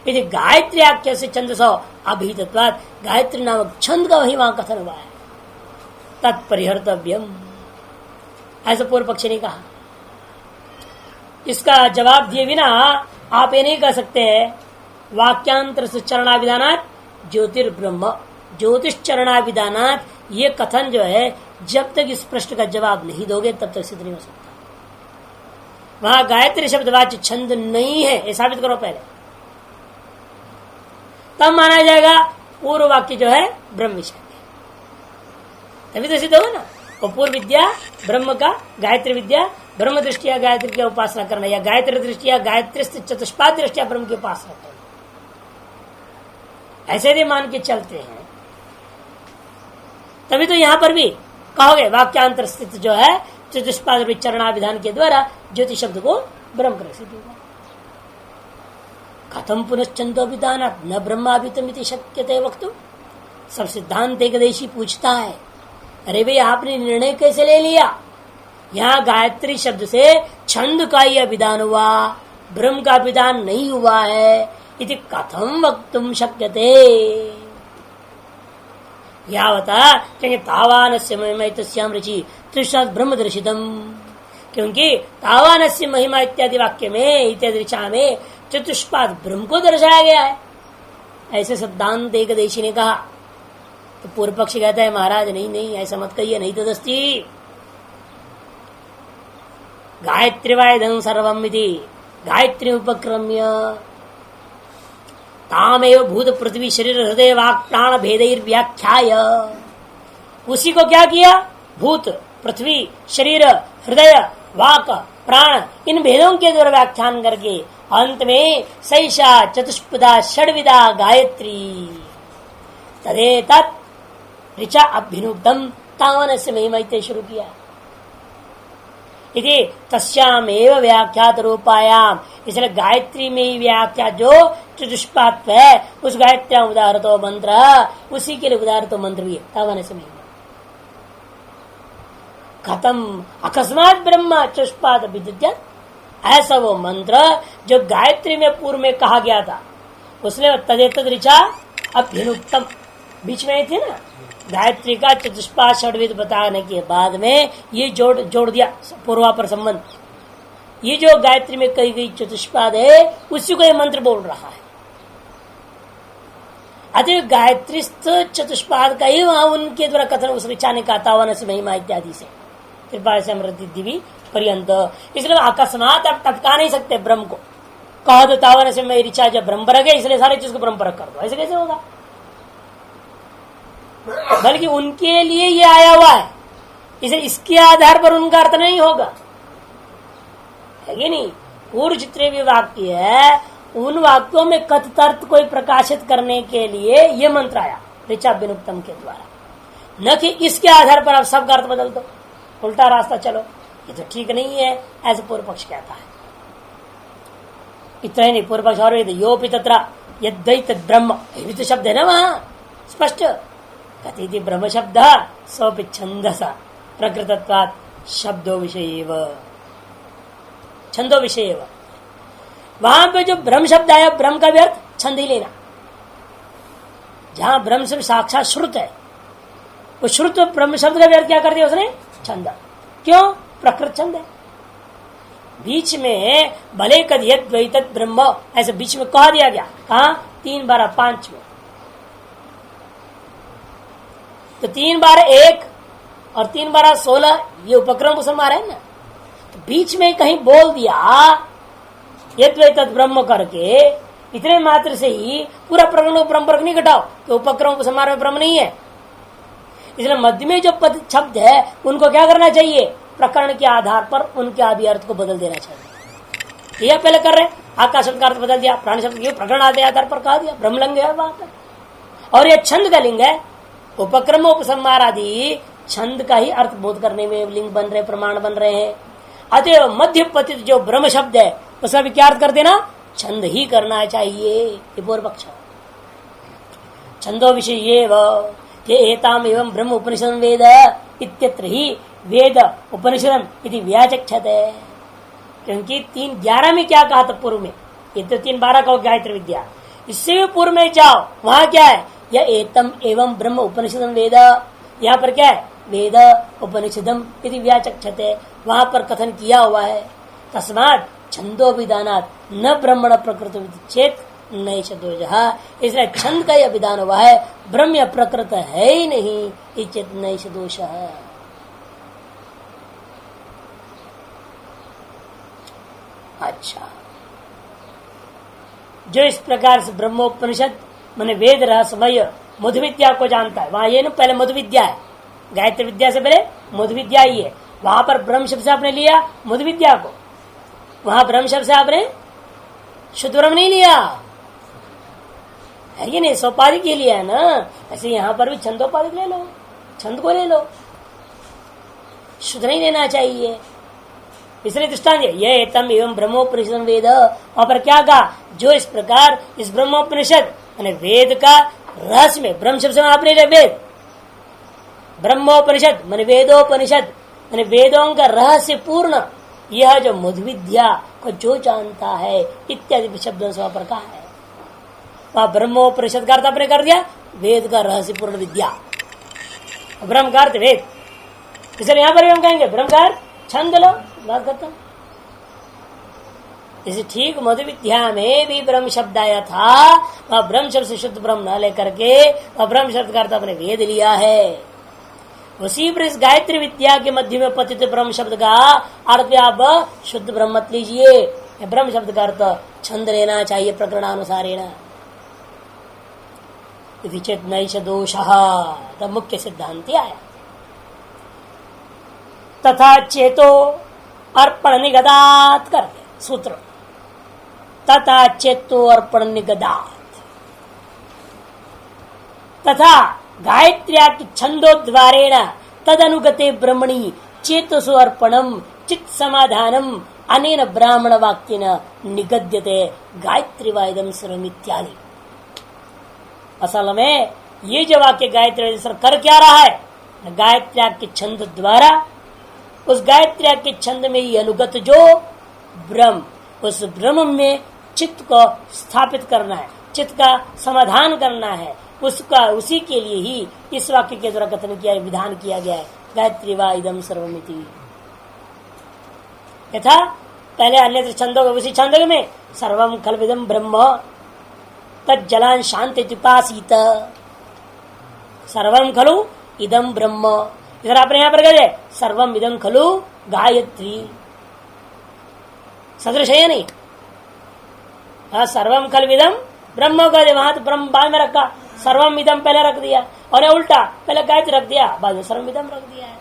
यदि गायत्री आख्य से छंदसो अभिहितत्वात्, गायत्री नामक छंद का वही वहां कथन हुआ है। तत्परिहर्तव्यम, ऐसा पूर्व पक्षी ने कहा। इसका जवाब दिए बिना आप ये नहीं कह सकते वाक्यांतर से चरणाविधानात् ज्योतिर्ब्रह्म, ज्योतिष चरणाविधानात्, ये कथन जो है जब तक इस प्रश्न का जवाब नहीं दोगे तब तक सिद्ध नहीं हो सकता। वहां गायत्री शब्द वाच्य छंद नहीं है, ये साबित करो पहले, तब माना जाएगा पूर्व वाक्य जो है ब्रह्म विषय, तभी तो सिद्ध होगा ना। वो पूर्व विद्या ब्रह्म का, गायत्री विद्या ब्रह्म दृष्टिया गायत्री की उपासना करना, या गायत्री दृष्टिया गायत्री चतुष्पाद दृष्टिया ब्रह्म की उपासना करना, ऐसे भी मान के चलते हैं। तभी तो यहां पर भी कहोगे वाक्यांतर स्थित जो है चतुष्पाद चरणाविधान के द्वारा ज्योति शब्द को ब्रह्म कर सिद्ध होगा। कथम पुनश्चंदोभिधान न ब्रह्माभितमिति शक्यते वक्तुम। सब सिद्धांत एकदेशी पूछता है, अरे भाई आपने निर्णय कैसे ले लिया? यहाँ गायत्री शब्द से छंद का ही अभिधान हुआ, ब्रह्म का अभिधान नहीं हुआ है, इति कथम वक्तुम शक्यते। यावता क्योंकि तावानस्य महिमा तस्याम रुचि तृष्णात् ब्रह्म दर्शितम, क्योंकि तावानस्य महिमा इत्यादि वाक्य में, इत्यादि ऋचा में चतुष्पाद ब्रह्म को दर्शाया गया है, ऐसे सिद्धांत एकदेशी ने कहा। तो पूर्व पक्षी कहता है महाराज नहीं नहीं ऐसा मत कहिए, नहीं तो दस्ती गायत्री वायदं सर्वम इति गायत्री उपक्रम्य तामेव भूत पृथ्वी शरीर हृदय वाक् प्राण भेदैर व्याख्याय, उसी को क्या किया? भूत पृथ्वी शरीर हृदय वाक प्राण इन भेदों के द्वारा व्याख्यान करके अंत में सैषा चतुष्पदा षड्विदा गायत्री तदेतत् ऋचा अभ्युक्तम तावन से महिमा शुरू किया। इति तस्यामेव व्याख्यात रूपायाम, इसलिए गायत्री में ही व्याख्या जो चतुष्पाद है उस गायत्री उदाहरतो मंत्र, उसी के लिए उदाहरतो मंत्र भी तावन से महिमा। खत्म अकस्मात ब्रह्म चतुष्पाद विद्युत, ऐसा वो मंत्र जो गायत्री में पूर्व में कहा गया था, उसने तदेतद ऋचा अभ्युक्तम बीच में थी ना, गायत्री का चतुष्पाद षड्विद बताने के बाद में ये जोड़ दिया पूर्वापर संबंध। ये जो गायत्री में कही गई चतुष्पाद है उसी को ये मंत्र बोल रहा है। अतः गायत्री चतुष्पाद का ही वहां उनके द्वारा कथन उस ऋचा ने कहा तावन से महिमा इत्यादि से कृपा से अमृति दिवी पर्यंत। इसलिए अकस्मात आप टपका नहीं सकते ब्रह्म को, कह दो तावन से मैं ऋचा जब ब्रह्म पर गए इसलिए सारी चीज को ब्रह्म पर कर दो, ऐसे कैसे होगा? बल्कि उनके लिए ये आया हुआ है, इसे इसके आधार पर उनका अर्थ नहीं होगा, है कि नहीं। पूर्व जितने भी वाक्य है उन वाक्यों में कथित अर्थ कोई प्रकाशित करने के लिए ये मंत्र आया ऋचा विनुक्तम के द्वारा, न कि इसके आधार पर आप सबका अर्थ बदल दो, उल्टा रास्ता चलो, ये तो ठीक नहीं है, ऐसे पूर्व पक्ष कहता है। इतना ही नहीं, पूर्व पक्ष और योपि तत्र यद्वैत ब्रह्म, ये भी तो शब्द है ना वहां स्पष्ट, कथि ब्रह्म शब्द सोपि छंदसा प्रकृतत्वात् शब्दों विषयेव, छंदो विषयेव। वहां पे जो ब्रह्म शब्द आया, ब्रह्म का भी अर्थ छंद ही लेना, जहां ब्रह्म से साक्षात श्रुत है, वो श्रुत ब्रह्म शब्द का भी अर्थ क्या कर दिया उसने, छंद। क्यों, प्रकृत छंद है। बीच में भले कद्यद्वैत ब्रह्म ऐसे बीच में कहा दिया गया, कहा 3 बार 5 में, तो 3 बार 1 और 3 बार 16 ये उपक्रम मुसलमान है ना, तो बीच में कहीं बोल दिया यद्वैत ब्रह्म करके, इतने मात्र से ही पूरा प्रकरण ब्रह्म पर नहीं घटाओ, तो उपक्रम उपसंहार में ब्रह्म नहीं है। इसलिए मध्य में जो पद शब्द है उनको क्या करना चाहिए, प्रकरण के आधार पर उनके आदि अर्थ को बदल देना चाहिए। यह पहले कर रहे, आकाश शब्द का अर्थ बदल दिया, प्राण शब्द के प्रकरण आदि आधार पर कहा दिया, ब्रह्मलिंग है वहां पर, और यह छंद का लिंग है। उपक्रम उपसंहार आदि छंद का ही अर्थ बोध करने में लिंग बन रहे, प्रमाण बन रहे हैं। अतएव मध्य पतित जो ब्रह्म शब्द है उसका भी क्या अर्थ कर देना, छंद ही करना चाहिए। ये पूर्व पक्ष, छंदो विषय ये एताम एवं ब्रह्म उपनिषद वेद इत्यत्र ही वेद उपनिषदम इति व्याचक्षते, क्योंकि 3:11 में क्या कहा था पूर्व में, ये तो 3:12 का गायत्री विद्या, इससे भी पूर्व में जाओ, वहां क्या है, यह एतम एवं ब्रह्म उपनिषदम वेद, यहाँ पर क्या है, वेद उपनिषदम इति व्याचक्षते, वहां पर कथन किया हुआ है। तस्मात् छंदो विधानात् न ब्रह्मण प्रकृत चेत नैष दोषः, इसलिए छंद का यह विधान हुआ है, ब्रह्म प्रकृत है ही नहीं, चेत नैष दोष है। अच्छा, जो इस प्रकार से ब्रह्मोपनिषद माने वेद रहस्यमय मधु विद्या को जानता है, वहां ये ना पहले मधु विद्या है, गायत्री विद्या से पहले मधु विद्या ही है, वहां पर ब्रह्म शब्द से आपने लिया मधु विद्या को, वहां ब्रह्म शब्द से आपने शुद्ध ब्रह्म नहीं लिया है, ये नहीं सोपाधिक ही लिया है ना, ऐसे यहां पर भी छंदोपाधिक ले लो, छंद को ले लो, शुद्ध नहीं लेना चाहिए। इसलिए दृष्टांत ये तम एवं ब्रह्मोपनिषद वेद, वहां पर क्या कहा, जो इस प्रकार इस ब्रह्मोपनिषद यानी वेद का रहस्य में, ब्रह्म शब्द में आपने लिया वेद, ब्रह्मोपनिषद मान वेदोपनिषद मान वेदों का रहस्य पूर्ण, यह जो मधु विद्या को जो जानता है इत्यादि शब्दों से वहां पर कहा है, वहां ब्रह्मोपनिषद का अर्थ आपने कर दिया वेद का रहस्य पूर्ण विद्या, ब्रह्म का अर्थ वेद, इसलिए यहां पर भी हम कहेंगे ब्रह्म का अर्थ छंद लो, बात करता। इसे ठीक मधु विद्या में भी ब्रह्म शब्द आया था, वह ब्रह्म शब्द से शुद्ध ब्रह्म न लेकर के वह ब्रह्म शब्द का अर्थ अपने वेद लिया है। उसी पर इस गायत्री विद्या के मध्य में पतित ब्रह्म शब्द का अर्थ आप शुद्ध ब्रह्म मत लीजिए, ब्रह्म शब्द का अर्थ छंद लेना चाहिए प्रकरणानुसारेण, चेत नैष दोषः, तब मुख्य सिद्धांति आया। तथा चेतो अर्पण निगदात कर सूत्र, तथा चेतो अर्पण निगदात, तथा गायत्र्या की छंदोद्वारेण तदनुगते ब्रह्मणि चेतसो अर्पणम चित्त समाधानम अनेन ब्राह्मण वाक्येन निगद्यते गायत्री वायदम सर्वम इत्यादि। असल में ये जो वाक्य गायत्री कर क्या रहा है, गायत्र्या के छंद द्वारा उस गायत्र्या के छंद में ही अनुगत जो ब्रह्म, उस ब्रह्म में चित्त को स्थापित करना है, चित्त का समाधान करना है, उसका उसी के लिए ही इस वाक्य के द्वारा कथन किया, विधान किया गया है गायत्री वा इदम सर्वमिति। यथा पहले अन्य छंदों उसी छंद में सर्वम खल्विदम ब्रह्म तज्जलान शांति उपासीत, सर्वम खलु इदम ब्रह्म, इधर आपने यहां पर कहे सर्वम इदम खलु गायत्री, सदृश है नहीं, सर्वम खलु इदम ब्रह्म का वहां तो ब्रह्म बाद में रखा, सर्वम इदम पहले रख दिया, और उल्टा पहले गायत्री रख दिया, बाद में सर्वम इदम रख दिया है।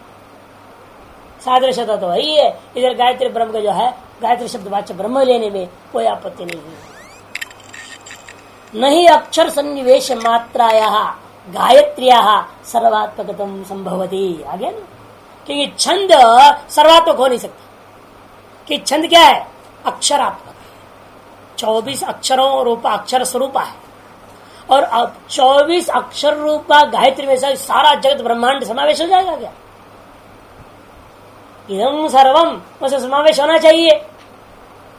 सादृश्यता तो वही है। इधर गायत्री ब्रह्म का जो है गायत्री शब्द वाच्य ब्रह्म लेने में कोई आपत्ति नहीं है। नहीं अक्षर सन्निवेश मात्राया गायत्र्या सर्वात्मकतम संभवती। आगे ना, क्योंकि छंद सर्वात्मक हो नहीं सकता। कि छंद क्या है? अक्षरात्मक। 24 अक्षरों रूपा अक्षर स्वरूपा है, और अब 24 अक्षर रूपा गायत्री में से सारा जगत ब्रह्मांड समावेश हो जाएगा क्या? इदम सर्वम उसे समावेश होना चाहिए।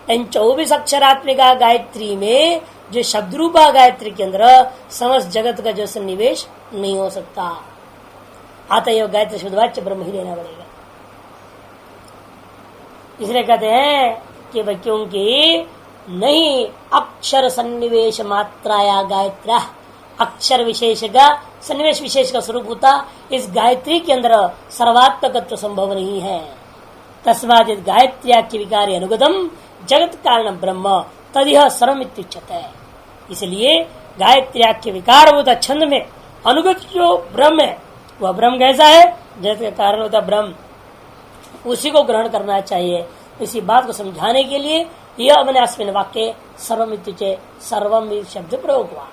इन 24 अक्षरात्मिका गायत्री में जो शब्द रूपा गायत्री के अंदर समस्त जगत का जो सन्निवेश नहीं हो सकता। अतएव गायत्री शब्दवाच्य ब्रह्म ही लेना पड़ेगा। इसलिए कहते हैं कि भाई क्योंकि नहीं अक्षर सन्निवेश मात्राया गायत्र्या, अक्षर विशेष का सन्निवेश विशेष का स्वरूप होता इस गायत्री के अंदर सर्वात्मकत्व संभव नहीं है। तस्मात् गायत्र्या की विकार अनुगतम जगत कारण ब्रह्म तदिह सर्वमित्युच्यते है। इसलिए गायत्र्या के विकार होता छंद में अनुगत जो ब्रह्म है वह ब्रह्म कैसा है? जगत का कारण होता ब्रह्म, उसी को ग्रहण करना चाहिए। इसी बात को समझाने के लिए यह अपने अस्मिन वाक्य सर्वमित्युच्यते सर्वम शब्द प्रयोग हुआ।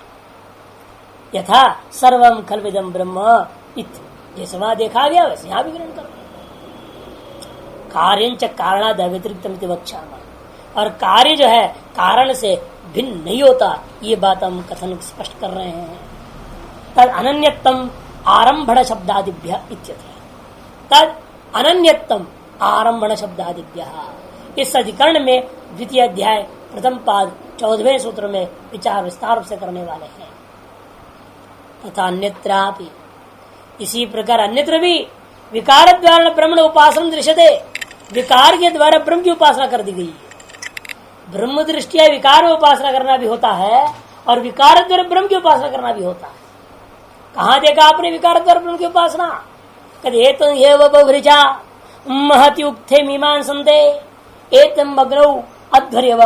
यथा सर्वम खल्विदम ब्रह्म इत, जैसे वहां देखा गया वैसे यहां भी ग्रहण कर। कार्य कारणाद व्यतिरिक्त वक्ष्यामः, और कार्य जो है कारण से भिन्न नहीं होता, ये बात हम कथन स्पष्ट कर रहे हैं। तद अनन्यतम आरंभण शब्दादिभ्य इत्यत्र, तद अनन्यतम आरंभण शब्दादिभ्य, इस अधिकरण में द्वितीय अध्याय प्रथम पाद 14वें सूत्र में विचार विस्तार से करने वाले हैं। तथा अन्यत्रापि, इसी प्रकार अन्यत्र भी विकार द्वारा ब्रह्मण उपासना दृश्यते, विकार के द्वारा ब्रह्म की उपासना कर दी गई है। ब्रह्म दृष्टिया विकार में उपासना करना भी होता है और विकार द्वारा ब्रह्म की उपासना करना भी होता है। कहाँ देखा आपने विकार द्वारा ब्रह्म की उपासना? कदे तो ये वृजा महति उक्थे मीमांसन्ते एतम अग्नौ अध्वर्यव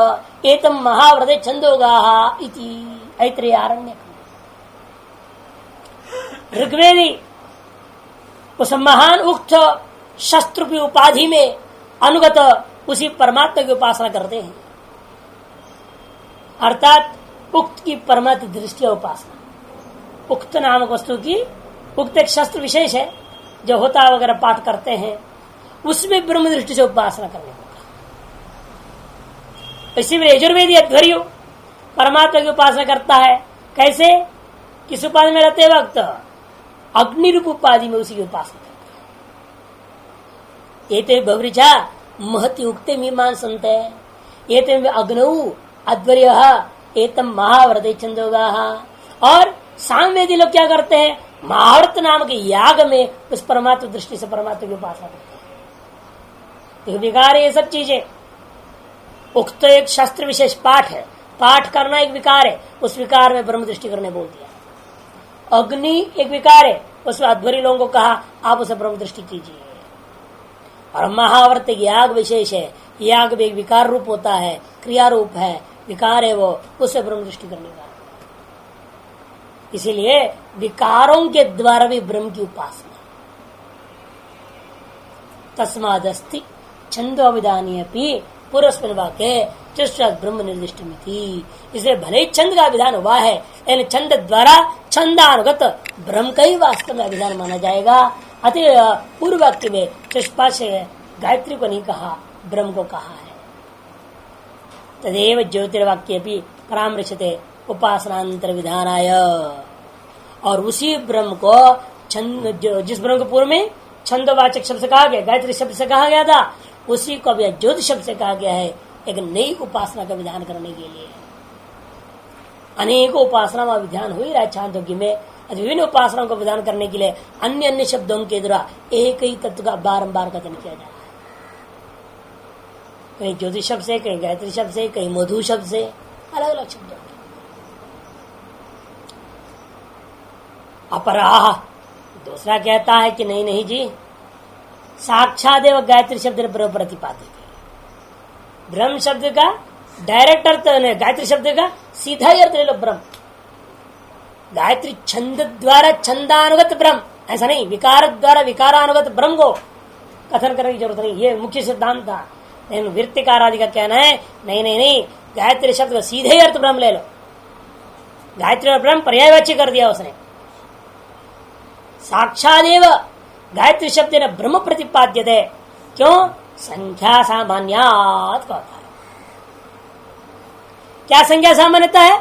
एतम महाव्रते छंदोगाः इति ऐत्रेयारण्यक। ऋग्वेदी उस महान उक्त शस्त्र की उपाधि में अनुगत उसी परमात्मा की उपासना करते हैं, अर्थात उक्त की परमात्म दृष्टि उपासना। उक्त नामक वस्तु की, उक्त एक शस्त्र विशेष है जो होता वगैरह पाठ करते हैं, उसमें ब्रह्म दृष्टि से उपासना करने होगा। इसी में यजुर्वेदी अध्वर्यो परमात्मा की उपासना करता है। कैसे? किस उपाधि में रहते वक्त? अग्नि रूप उपाधि में उसी की उपासना करता है। एते भवृचा महति उक्ते मीमांसन्ते एते अग्नौ अध्वर्यः एतम महाव्रते छंदोगाः। और सामवेदी लोग क्या करते हैं? महाव्रत नाम के याग में उस परमात्मा दृष्टि से परमात्मा की उपासना करते हैं। विकार ये सब चीजें, उक्त एक शस्त्र विशेष पाठ है, पाठ करना एक विकार है, उस विकार में ब्रह्म दृष्टि करने बोल दिया। अग्नि एक विकार है, उसमें अध्वर्य लोगों को कहा आप उसे ब्रह्म दृष्टि कीजिए। और महाव्रत याग विशेष है, याग भी एक विकार रूप होता है, क्रिया रूप है, विकार है वो, उससे ब्रह्म दृष्टि करने का। इसीलिए विकारों के द्वारा भी ब्रह्म की उपासना। तस्मादस्ति छंदोविधानी अपनी पूर्वस्मिन् वाक्ये चतुष्षात् ब्रह्म निर्दिष्ट में थी। इसलिए भले ही छंद का विधान हुआ है, लेकिन छंद द्वारा छंदानुगत ब्रह्म का ही वास्तव में अभिधान माना जाएगा। अतः पूर्व वाक्य में चतुष्पाद गायत्री को नहीं कहा, ब्रह्म को कहा है। तदेव ज्योतिर्वाक्य भी परामर्शते उपासनांतर विधानाय, और उसी ब्रह्म को छंद, जिस ब्रह्म को पूर्व में छंदवाचक शब्द से कहा गया, गायत्री शब्द से कहा गया था, उसी को अब ज्योति शब्द से कहा गया है एक नई उपासना का विधान करने के लिए। अनेकों उपासना का विधान हो ही रहा है छांदोग्य में। विभिन्न उपासनाओं का विधान करने के लिए अन्य अन्य शब्दों के द्वारा एक ही तत्व का बारंबार कथन किया जा रहा है। कहीं ज्योति शब्द से, कहीं गायत्री शब्द से, कहीं मधु शब्द से, अलग अलग शब्दों। अपराह दूसरा कहता है कि नहीं नहीं जी, साक्षात एवं गायत्री शब्द प्रतिपादित है। ब्रह्म शब्द का डायरेक्ट अर्थ, गायत्री शब्द का सीधा ही अर्थ ले लो ब्रह्म। गायत्री छंद द्वारा छंदानुगत ब्रह्म, ऐसा नहीं विकार द्वारा विकारानुगत ब्रह्म को कथन करने की जरूरत नहीं, ये मुख्य सिद्धांत था। लेकिन वृत्तिकार आदि का कहना है नहीं नहीं नहीं, गायत्री शब्द का सीधे ही अर्थ ब्रह्म ले लो। गायत्री और ब्रह्म पर्यायवाची कर दिया उसने। साक्षादेव गायत्री शब्द ने ब्रह्म प्रतिपाद्यते, क्यों? संख्या सामान्यात का होता है। क्या संख्या सामान्यता है?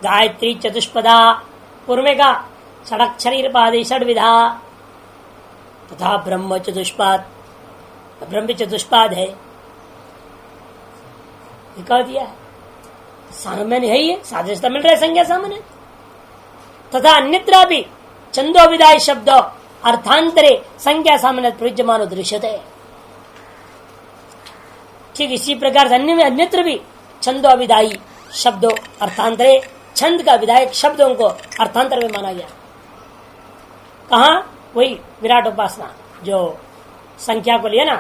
गायत्री चतुष्पदा, पूर्व में का षडक्षरी पादे षडविधा, तथा ब्रह्म चतुष्पाद, ब्रह्म चतुष्पाद है, कह दिया है। सामान्य है, ये सादृश्यता मिल रहा है संज्ञा सामान्य। तथा अन्यत्र भी छंदो विदाई शब्द अर्थांतरे संज्ञा सामान्य प्रयुज्यमान दृश्यते। ठीक इसी प्रकार से अन्य में अन्यत्र भी छंदो विदाई शब्दों अर्थांतरे, छंद का विधायक शब्दों को अर्थांतर में माना गया। कहा? वही विराट उपासना जो संख्या को लिया ना,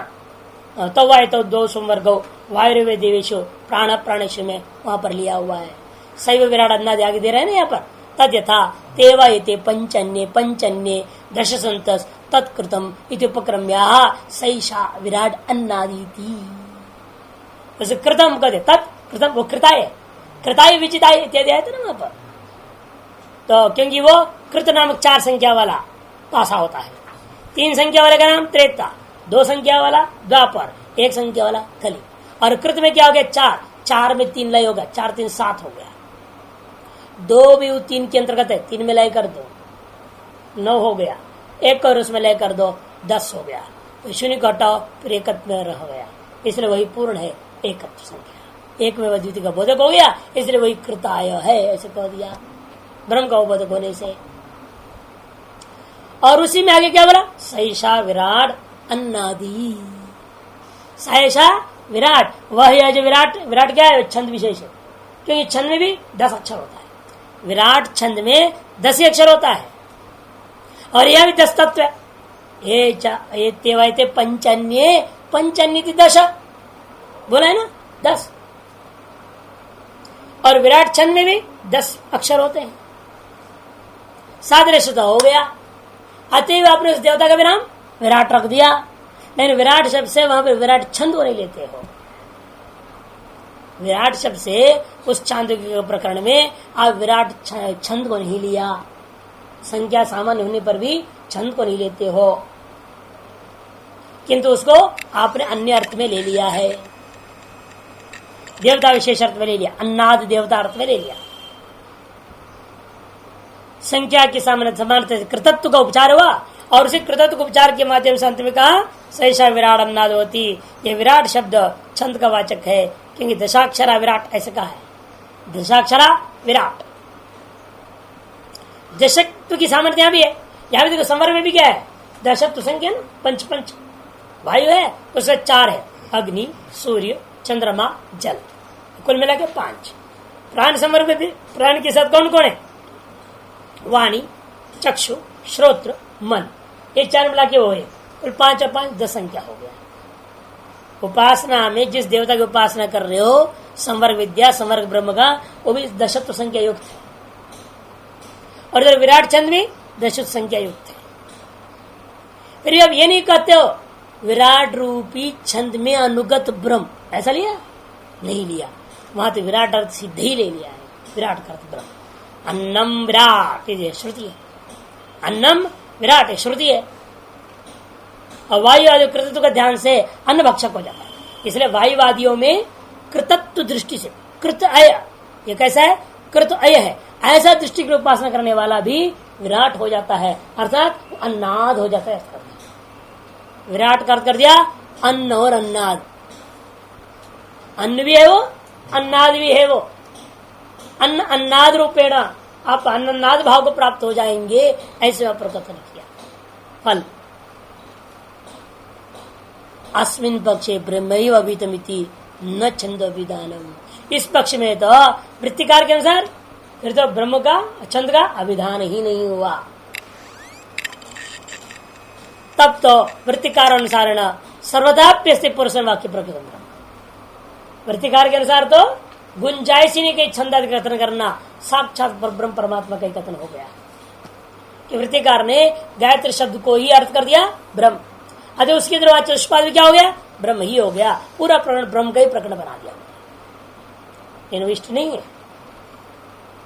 तो वाय तो दो संवर्गो वायुर्वे देवेशो प्राण प्राणेश में वहां पर लिया हुआ है। शैव विराट अन्नादि आगे दे रहे हैं ना यहाँ पर। तद यथा तेवा ये पंचन्ये पंचन्ये दश संतस तत्कृतम इति उपक्रम्या सैषा विराट अन्नादि। कृतम कहते तत्कृतम, वो कृताय कृताय विचिताय इत्यादि आए थे ना वहां पर। तो क्योंकि वो कृत नामक 4 संख्या वाला पासा होता है, 3 संख्या वाले का नाम त्रेता, 2 संख्या वाला द्वापर, 1 संख्या वाला कली। और कृत में क्या हो गया? 4, 4 में 3 लय होगा, 4 3 7 हो गया। 2 भी 3 के अंतर्गत है, 3 में लय कर दो 9 हो गया, 1 और उसमें लय कर दो 10 हो गया। तो 0 को हटाओ फिर 1 में रह गया, इसलिए वही पूर्ण है एकत्व संख्या। एक में द्वितीय का बोधक हो गया, इसलिए वही कृताय है, ऐसे कह दिया ब्रह्म का बोधक होने से। और उसी में आगे क्या बोला? सैषा विराट अन्नादि। सैषा विराट वह है जो विराट, विराट क्या है? छंद विशेष है, क्योंकि छंद में भी 10 अक्षर होता है। विराट छंद में 10 ही अक्षर होता है, और यह भी 10 तत्व है। ये पंचन्ये पंचन्य 10 बोला है ना, 10। और विराट छंद में भी 10 अक्षर होते हैं। सादृश्यता हो गया, अतएव आपने उस देवता का भी नाम विराट रख दिया। लेकिन विराट शब्द से वहां पर विराट छंद को नहीं लेते हो। विराट शब्द से उस चांदोग्य प्रकरण में आप विराट छंद को नहीं लिया। संख्या सामान्य होने पर भी छंद को नहीं लेते हो, किंतु उसको आपने अन्य अर्थ में ले लिया है, देवता विशेष अर्थ में ले लिया, अन्नाद देवता अर्थ में ले लिया। संख्या के सामान्य कृतत्व का उपचार हुआ, और उसी कृतत्व उपचार के माध्यम से अंत में कहा सैषा विराट अन्नाद होती। ये विराट शब्द छंद का वाचक है, क्योंकि दशाक्षरा विराट ऐसे कहा है। दशाक्षरा विराट दशत्व की सामर्थ्य यहां भी है। यहां भी देखो संवर्ग में भी क्या है? दशत्व संख्या ना, पंच पंच वायु है, उससे 4 है, अग्नि सूर्य चंद्रमा जल, कुल मिला के 5। प्राण संवर्ग में भी प्राण के साथ कौन कौन है? वाणी चक्षु श्रोत्र मन, ये 4 मिला के वो है, कुल 5 और 5 10 संख्या हो गया। उपासना में जिस देवता की उपासना कर रहे हो, संवर्ग विद्या संवर्ग ब्रह्म का, वो भी दशत्व संख्या युक्त है। और इधर विराट छंद में दशत्व संख्या युक्त है। फिर अब ये नहीं कहते हो विराट रूपी छंद में अनुगत ब्रह्म, ऐसा लिया नहीं लिया, वहां तो विराट अर्थ सीधे ही ले लिया है। विराट अर्थ ब्रह्म, अन्नम विराट ये श्रुति है, अन्नम विराट श्रुति है। और वायुवादी कृतत्व का ध्यान से अन्न भक्षक हो जाता है, इसलिए वायुवादियों में कृतत्व दृष्टि से कृत अय, ये कैसा है? कृत अय है, ऐसा दृष्टि की उपासना करने वाला भी विराट हो जाता है, अर्थात अन्नाद हो जाता है। विराट का अर्थ कर दिया अन्न और अन्नाद, अन्न भी है वो, अन्नाद भी है वो। अन्न अन्नाद रूपेण आप अन्नाद भाव को प्राप्त हो जाएंगे, ऐसे प्रकथन किया। फल अस्मिन पक्षे ब्रह्मैव अभितमिति न छंदो विधानम, इस पक्ष में तो वृत्तिकार के अनुसार फिर तो ब्रह्म का छंद का अभिधान ही नहीं हुआ। तब तो वृत्तिकार अनुसार सर्वदाप्यस्ते पुरुष वाक्य प्रकृत, वृत्तिकार के अनुसार तो गुंजाइश ही नहीं कहीं छंदादि कथन करना, साक्षात ब्रह्म परमात्मा का ही कथन हो गया कि वृत्तिकार ने गायत्री शब्द को ही अर्थ कर दिया ब्रह्म, अतः उसके द्वारा चतुष्पाद भी क्या हो गया, ब्रह्म ही हो गया, पूरा प्रकरण ब्रह्म का ही प्रकरण बना दिया, इनविष्ट नहीं है,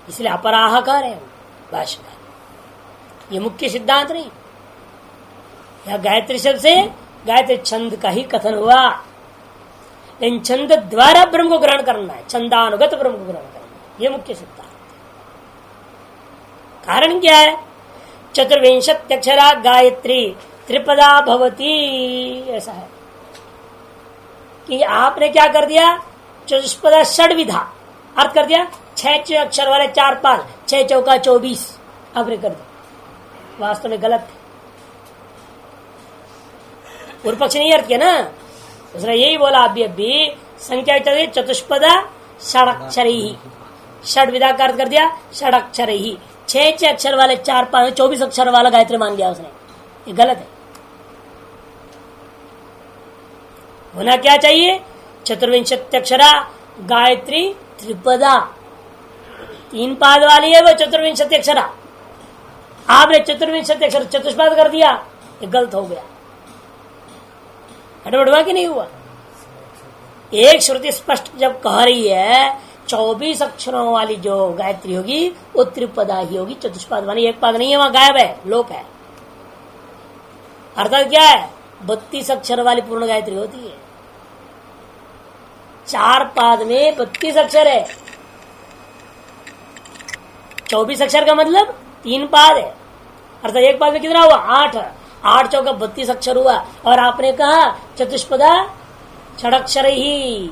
इसलिए अपराहकार है भाष्यकार, ये मुख्य सिद्धांत नहीं। यह गायत्री शब्द से गायत्री छंद का ही कथन हुआ, इन छंद द्वारा ब्रह्म को ग्रहण करना है, छंदानुगत ब्रह्म को ग्रहण करना है, ये मुख्य सिद्धांत। कारण क्या है, चतुर्विंशत्यक्षरा गायत्री त्रिपदा भवती, ऐसा है कि आपने क्या कर दिया, चतुष्पदा षड्विधा अर्थ कर दिया, 6 अक्षर वाले 4 पाद, 6 चौका 24 आपने कर दिया, वास्तव में गलत है, पूर्व पक्ष नहीं अर्थ किया ना, उसने यही बोला अभी संख्या चतुष्पदा षडक्षर ही, षड्विधा का अर्थ कर दिया षडक्षर ही, 6 अक्षर वाले 4 पाद 24 अक्षर वाला गायत्री मान लिया उसने, ये गलत है। होना क्या चाहिए, चतुर्विंशत्यक्षरा गायत्री त्रिपदा, 3 पाद वाली है वो चतुर्विंशत्यक्षरा, आपने चतुर्विंशत्यक्षर चतुष्पाद कर दिया, ये गलत हो गया, हटवट हुआ कि नहीं हुआ। एक श्रुति स्पष्ट जब कह रही है 24 अक्षरों वाली जो गायत्री होगी वो त्रिपदा ही होगी, चतुष्पाद वाली, एक पाद नहीं है, वहां गायब है, लोप है, अर्थात क्या है, 32 अक्षर वाली पूर्ण गायत्री होती है, 4 पाद में 32 अक्षर है, 24 अक्षर का मतलब 3 पाद है, अर्थात एक पाद में कितना हुआ 8 चौका 32 अक्षर हुआ, और आपने कहा चतुष्पदा षडक्षर ही,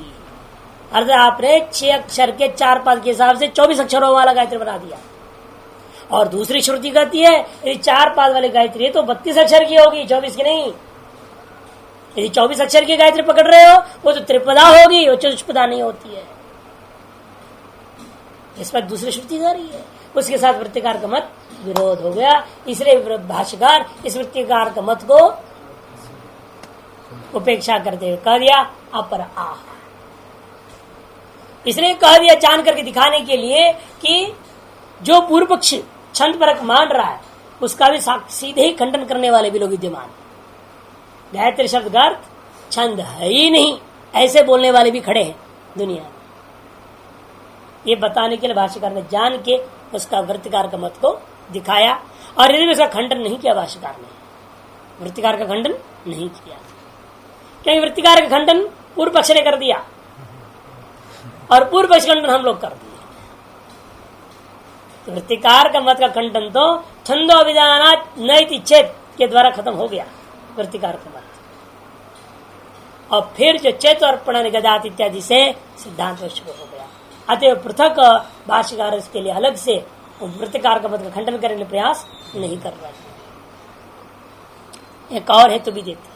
अर्थात आपने 6 अक्षर के 4 पाद के हिसाब से 24 अक्षरों वाला गायत्री बना दिया। और दूसरी श्रुति कहती है यदि 4 पाद वाली गायत्री है तो 32 अक्षर की होगी, 24 की नहीं। यदि 24 अक्षर की गायत्री पकड़ रहे हो वो तो त्रिपदा होगी, वो चतुष्पदा नहीं होती है, इस पर दूसरी श्रुति कह रही है, उसके साथ वृत्तिकार का मत विरोध हो गया, इसलिए भाष्यकार इस वृत्तिकार का मत को उपेक्षा करते हुए कह दिया अपर आह, इसलिए कह दिया जान करके दिखाने के लिए कि जो पूर्व पक्ष छंद परक मान रहा है उसका भी सीधे ही खंडन करने वाले भी लोग विद्यमान, गायत्री शब्द का अर्थ छंद है ही नहीं ऐसे बोलने वाले भी खड़े हैं दुनिया में। ये बताने के लिए भाष्यकार ने जान के उसका वृत्तिकार का मत को दिखाया, और यदि उसका खंडन नहीं किया भाष्यकार ने, वृत्तिकार का खंडन नहीं किया, क्योंकि वृत्तिकार का खंडन पूर्व पक्ष ने कर दिया और पूर्व पक्ष खंडन हम लोग कर दिए। तो वृत्तिकार का मत का खंडन तो छंदो विधानात नैति चेत के द्वारा खत्म हो गया वृत्तिकार का मत, और फिर जो चेत और प्रणनिगदात इत्यादि से सिद्धांत शुरू हो गया। अतः पृथक भाष्यकार इसके लिए अलग से वृत्तिकार का मत का खंडन करने के प्रयास नहीं कर रहा है। एक और हेतु भी देते